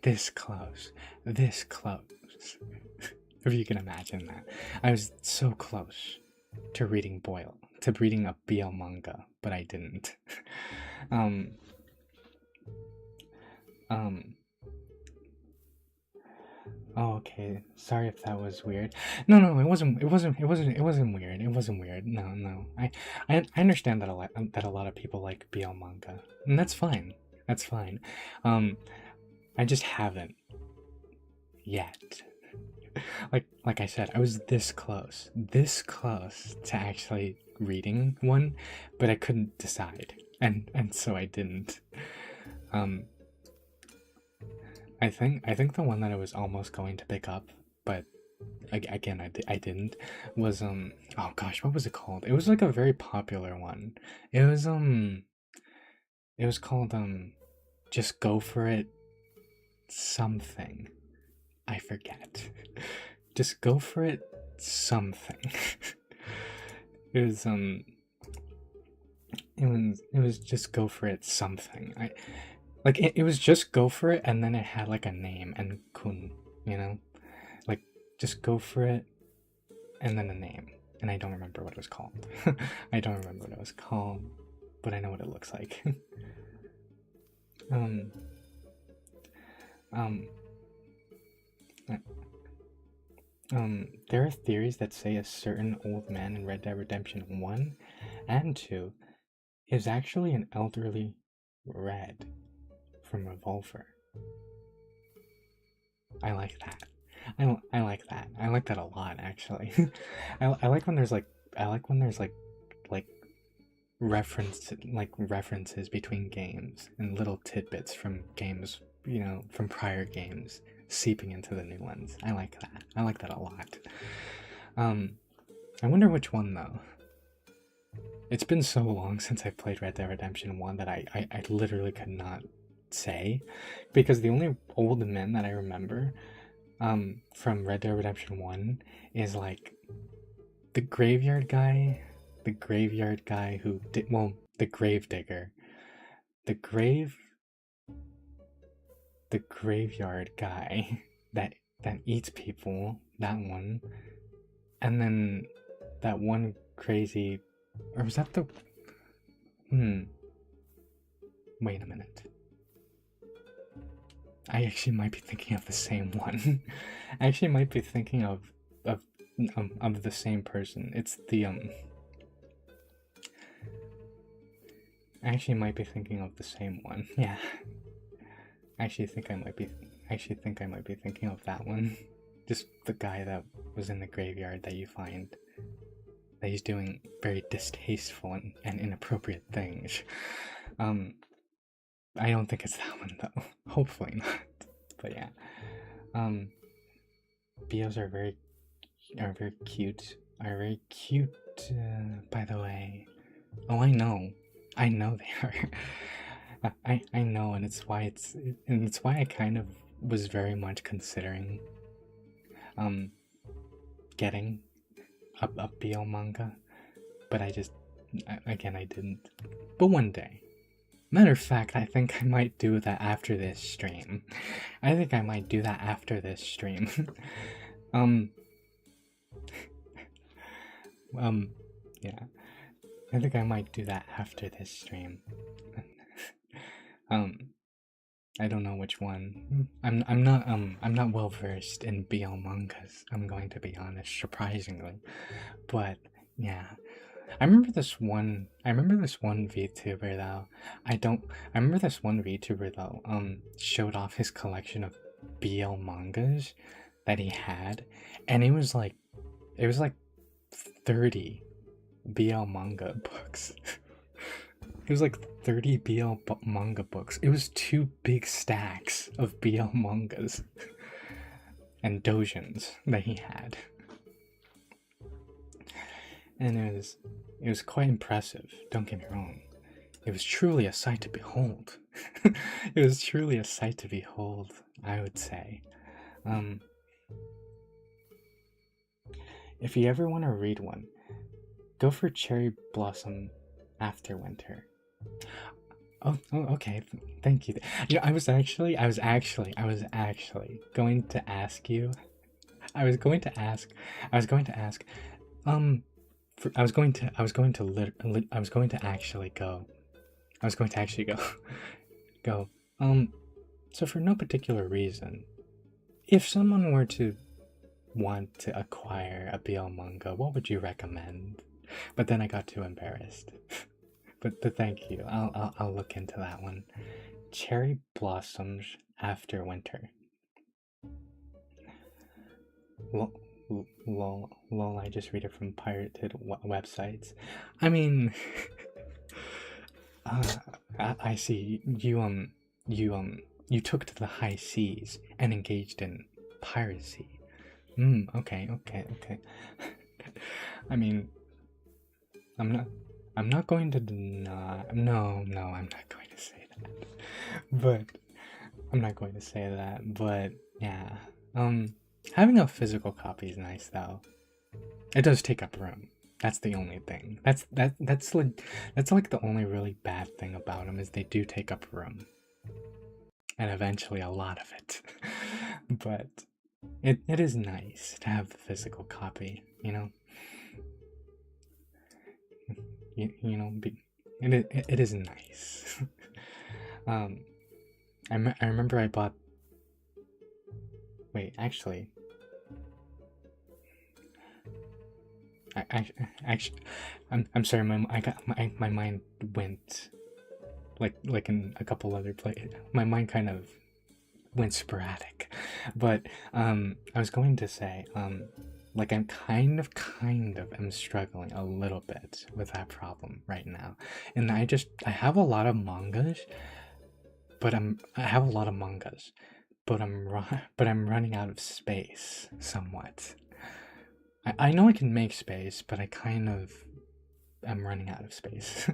this close. This close. If you can imagine that. I was so close to reading a BL manga, but I didn't. Oh, okay. Sorry if that was weird. No, it wasn't. It wasn't weird. It wasn't weird. No. I understand that a lot of people like BL manga, and that's fine. That's fine. I just haven't. yet. Like I said, I was this close to actually reading one, but I couldn't decide, and so I didn't. Um, I think the one that I was almost going to pick up, but again I didn't, was oh gosh, what was it called? It was like a very popular one. It was called Just Go For It something. I forget. Just Go For It something. it was it was Just Go For It something. It was Just Go For It, and then it had like a name and kun, you know? Like Just Go For It and then a name. And I don't remember what it was called. I don't remember what it was called, but I know what it looks like. um um there are theories that say a certain old man in Red Dead Redemption 1 and 2 is actually an elderly Red from Revolver. I like that. I like that. I like that a lot, actually. I like when there's like like references between games and little tidbits from games, from prior games seeping into the new ones. I like that. I like that a lot. I wonder which one though. It's been so long since I played Red Dead Redemption 1 that I literally could not say, because the only old men that I remember from Red Dead Redemption 1 is like the graveyard guy who did, well, the grave digger, the graveyard guy that eats people, that one, and then that one crazy, or was that the wait a minute, I actually might be thinking of the same one. I actually might be thinking of the same person. It's the I actually might be thinking of the same one. Yeah. I actually think I might be thinking of that one. Just the guy that was in the graveyard that you find that he's doing very distasteful and inappropriate things. I don't think it's that one though. Hopefully not. But yeah. Bios are very cute. Are very cute, by the way. Oh, I know they are. I know, and it's why I kind of was very much considering getting a BL manga, but I didn't. But one day. Matter of fact, I think I might do that after this stream. Yeah. Yeah. I think I might do that after this stream. I don't know which one. I'm not well versed in BL mangas, I'm going to be honest, surprisingly. But yeah. I remember this one VTuber though. I remember this one VTuber though, showed off his collection of BL mangas that he had, and it was like 30 BL manga books. It was like 30 manga books. It was 2 big stacks of BL mangas and doujins that he had. And it was quite impressive, don't get me wrong. It was truly a sight to behold. It was truly a sight to behold, I would say. If you ever want to read one, go for Cherry Blossom After Winter. Oh, okay. Thank you. I was actually going to ask you. I was going to ask. I was going to actually go. Go. So for no particular reason, if someone were to want to acquire a BL manga, what would you recommend? But then I got too embarrassed. But thank you. I'll look into that one. Cherry Blossoms After Winter. lol, I just read it from pirated websites. I mean, I see you took to the high seas and engaged in piracy. Okay, okay, okay. I mean, I'm not I'm not going to deny. No, I'm not going to say that. But I'm not going to say that. But yeah, having a physical copy is nice though. It does take up room. That's the only thing. That's like the only really bad thing about them is they do take up room, and eventually a lot of it. But it is nice to have the physical copy. You know, it is nice. I remember I bought. Wait, actually, actually, I'm sorry. My mind went like in a couple other places. My mind kind of went sporadic, but I was going to say like I'm kind of am struggling a little bit with that problem right now, and I have a lot of mangas, but I'm running out of space somewhat. I know I can make space, but I kind of am running out of space.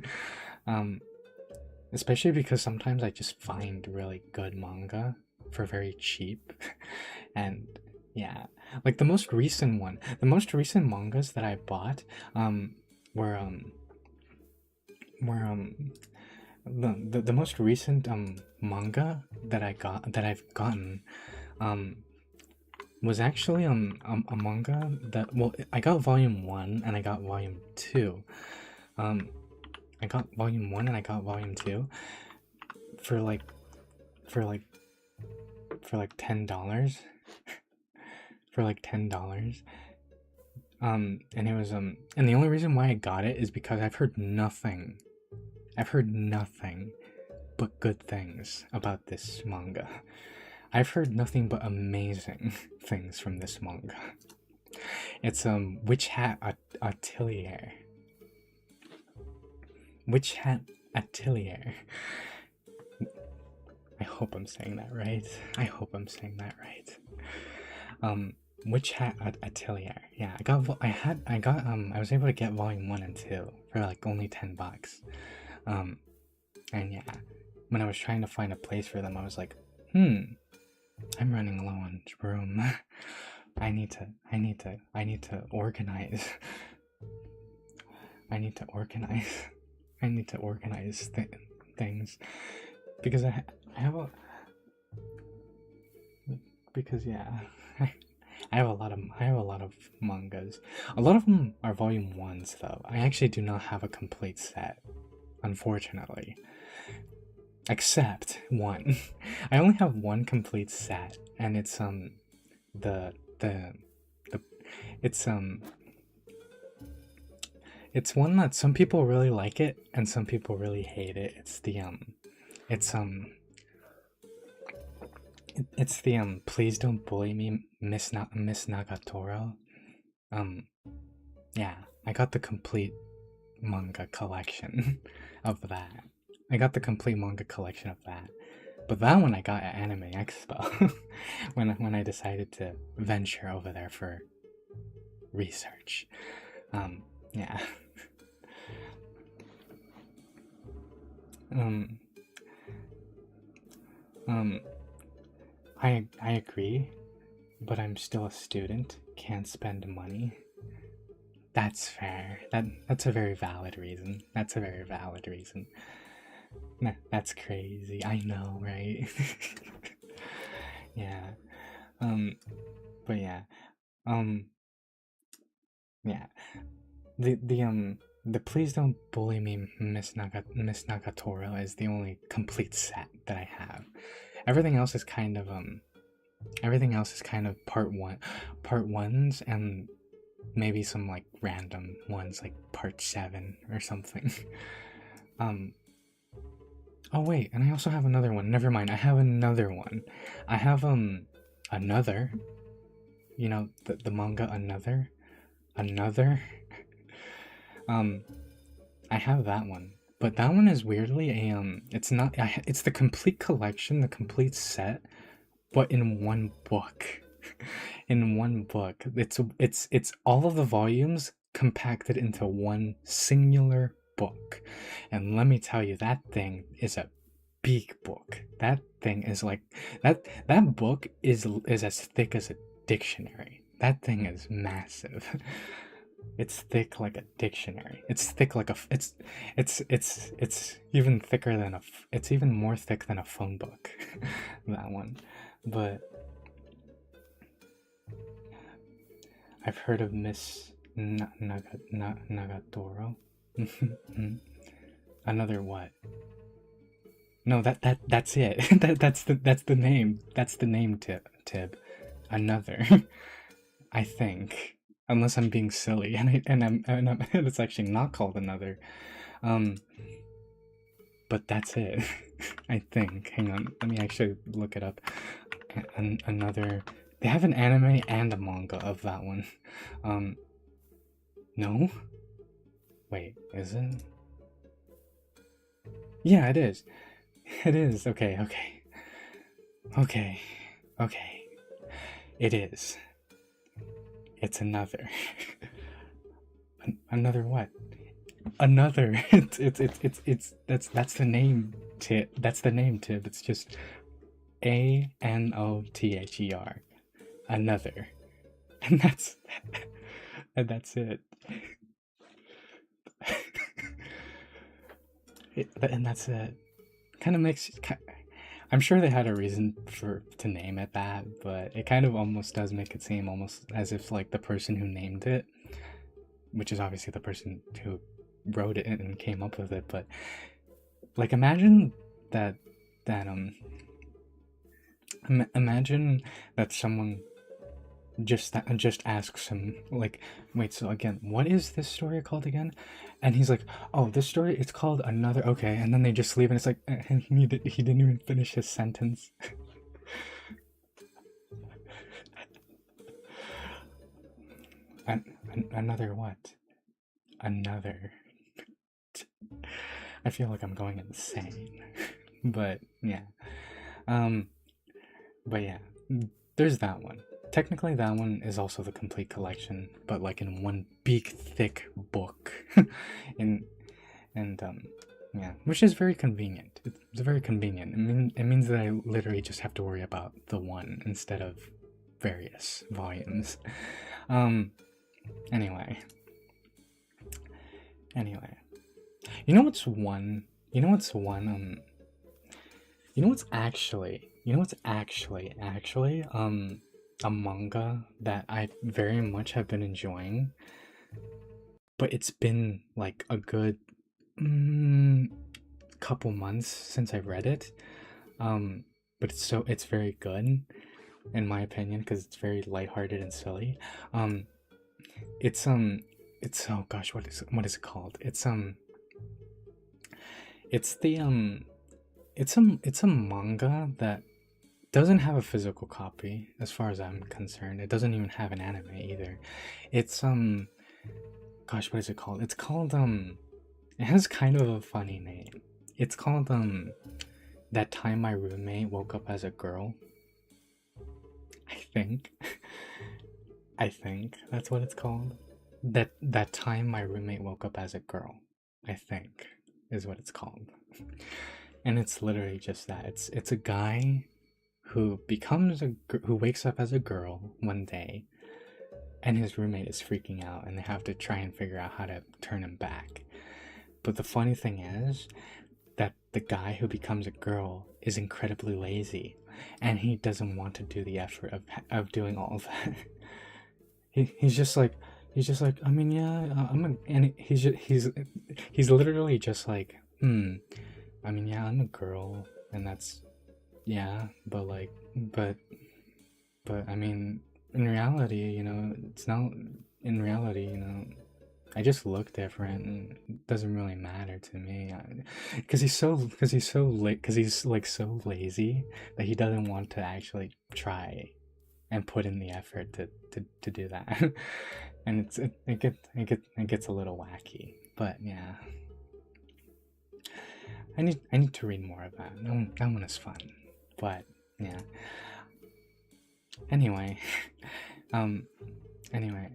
Especially because sometimes I just find really good manga for very cheap. And yeah, like the most recent mangas that I bought were the most recent manga that I've gotten was actually a manga that, well, I got volume 1 and I got volume 2. I got volume 1 and I got volume 2 for like $10. For like $10. And it was and the only reason why I got it is because I've heard nothing but good things about this manga. I've heard nothing but amazing things from this manga. It's Witch Hat Atelier. Witch Hat Atelier. I hope I'm saying that right. Witch Hat Atelier. Yeah, I was able to get volume 1 and 2 for like only $10. And yeah, when I was trying to find a place for them, I was like, I'm running low on room. I need to organize. I need to organize things because I have a I have a lot of mangas. A lot of them are volume 1s though. I actually do not have a complete set, unfortunately. Except one. I only have one complete set, and it's it's one that some people really like it and some people really hate it. It's the Please Don't Bully Me, Miss Nagatoro. Yeah, I got the complete manga collection of that. But that one I got at Anime Expo when I decided to venture over there for research. Yeah. I agree, but I'm still a student, can't spend money. That's fair. That's a very valid reason. That's crazy. I know, right? Yeah. But yeah. Yeah. The Please Don't Bully Me, Miss Nagatoro is the only complete set that I have. Everything else is kind of part ones, and maybe some like random ones like part 7 or something. Oh wait, and I also have another one. Never mind, I have another one. I have another. the manga Another. um I have that one, but that one is weirdly a it's not it's the complete collection, the complete set, but in one book. In one book. It's all of the volumes compacted into one singular book. And let me tell you, that thing is a big book. That thing is like that book is as thick as a dictionary. That thing is massive. It's thick like a dictionary. It's thick like it's even thicker than it's even more thick than a phone book. That one. But I've heard of Miss Nagatoro. Another what? No, that's it. That's the name. That's the name, Tib. Another. I think, unless I'm being silly, and it's actually not called Another. But that's it. I think. Hang on, let me actually look it up. Another. They have an anime and a manga of that one. No? Wait, is it? Yeah, it is. It is. Okay. It is. It's another. Another what? Another. It's that's the name, Tib. That's the name, Tib. It's just ANOTHER. Another. And that's it. And that's it. Kind of makes. I'm sure they had a reason to name it that, but it kind of almost does make it seem almost as if like the person who named it, which is obviously the person who wrote it and came up with it, but like imagine that imagine that someone just asks him like, wait, so again, what is this story called again? And he's like, oh, this story, it's called Another. Okay. And then they just leave and it's like, and he didn't even finish his sentence. Another what? Another. I feel like I'm going insane. But yeah. But yeah, there's that one. Technically, that one is also the complete collection, but like in one big thick book. Yeah, which is very convenient. It's very convenient. I mean, it means that I literally just have to worry about the one instead of various volumes. Anyway. You know what's actually a manga that I very much have been enjoying, but it's been like a good couple months since I read it. But it's very good in my opinion because it's very lighthearted and silly. It's oh gosh, what is it called? It's a manga that doesn't have a physical copy as far as I'm concerned. It doesn't even have an anime either. It's gosh, what is it called? It's called it has kind of a funny name. It's called That Time My Roommate Woke Up as a Girl. I think that's what it's called. That Time My Roommate Woke Up as a Girl, I think, is what it's called. And it's literally just that. It's a guy who wakes up as a girl one day, and his roommate is freaking out, and they have to try and figure out how to turn him back. But the funny thing is that the guy who becomes a girl is incredibly lazy, and he doesn't want to do the effort of doing all of that. He's just like, I mean, yeah, and he's literally just like, I mean, yeah, I'm a girl, and that's, yeah, but I mean, in reality, it's not, in reality, I just look different, and it doesn't really matter to me, because he's so like so lazy that he doesn't want to actually try and put in the effort to do that. And it gets a little wacky. But yeah. I need to read more of that. That one is fun. But yeah. Anyway, anyway,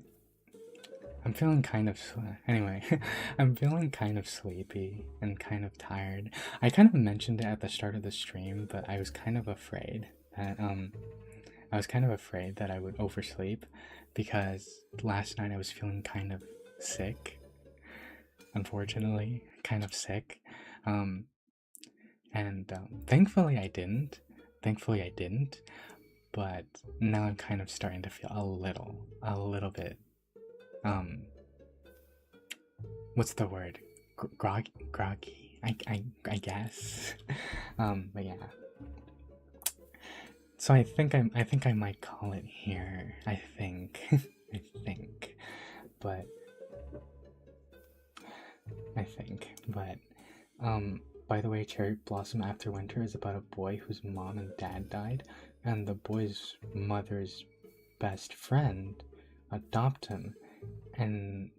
I'm feeling kind of anyway. I'm feeling kind of sleepy and kind of tired. I kind of mentioned it at the start of the stream, but I was kind of afraid that I would oversleep because last night I was feeling kind of sick. Unfortunately, kind of sick. And thankfully I didn't. But now I'm kind of starting to feel a little bit, what's the word? Groggy, I guess. But yeah. So I think I might call it here. I think, but by the way, Cherry Blossom After Winter is about a boy whose mom and dad died, and the boy's mother's best friend adopt him, and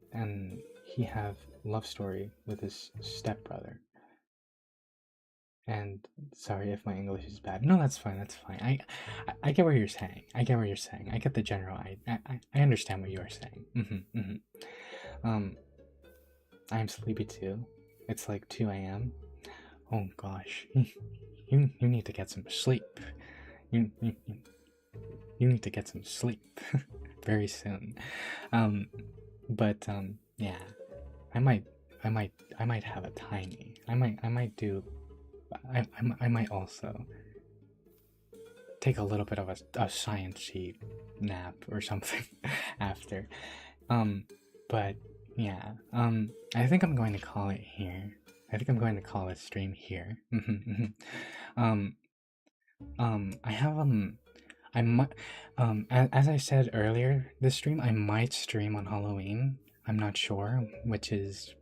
he have love story with his stepbrother. And sorry if my English is bad. No, that's fine. I get what you're saying. I get the general. I understand what you are saying. I'm sleepy too. It's like 2 a.m. Oh gosh, you need to get some sleep. You need to get some sleep very soon. But yeah, I might have a tiny. I might also take a little bit of a science-y nap or something after. But yeah, I think I'm going to call it here. I think I'm going to call this stream here. I have I might as I said earlier, this stream I might stream on Halloween. I'm not sure, which is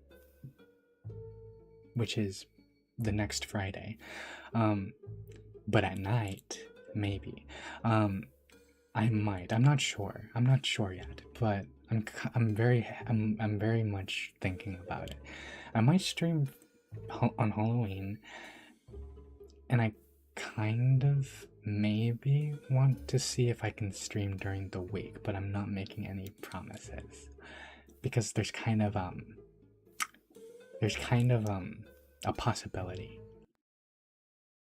the next Friday. But at night, maybe. I might. I'm not sure. I'm not sure yet, but I'm very much thinking about it. I might stream on Halloween, and I kind of maybe want to see if I can stream during the week, but I'm not making any promises because there's kind of a possibility,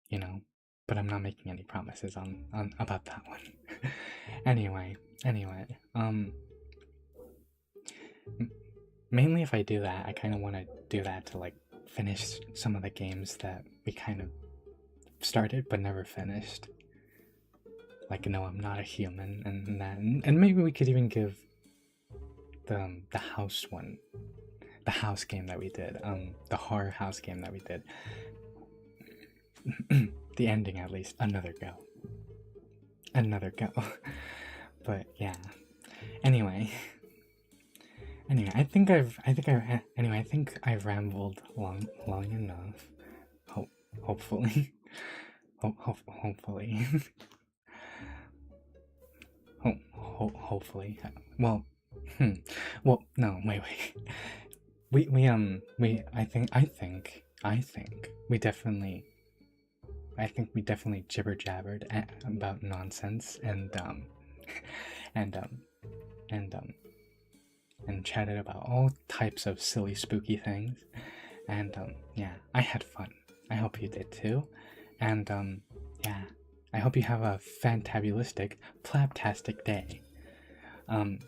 you know, but I'm not making any promises on about that one. anyway, mainly if I do that, I kind of want to do that to like finish some of the games that we kind of started but never finished. Like, no, I'm not a human, and that, and maybe we could even give the house one, the house game that we did, the horror house game that we did, the ending at least, another go. But yeah. Anyway, I think I've rambled long enough. Hopefully. Hopefully. Hopefully. Well, well, no, wait. I think we definitely jibber jabbered about nonsense and chatted about all types of silly, spooky things. And yeah, I had fun. I hope you did too. And yeah, I hope you have a fantabulistic, plaptastic day. I'm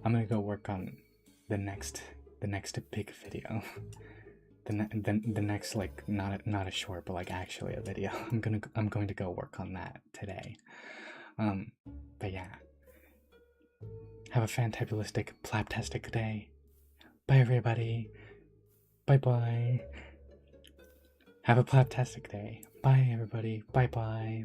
gonna go work on the next big video. the next, like, not a short, but like actually a video. I'm going to go work on that today. But yeah, have a fantabulistic, plaptastic day. Bye everybody. Bye. Have a plaptastic day. Bye everybody. Bye.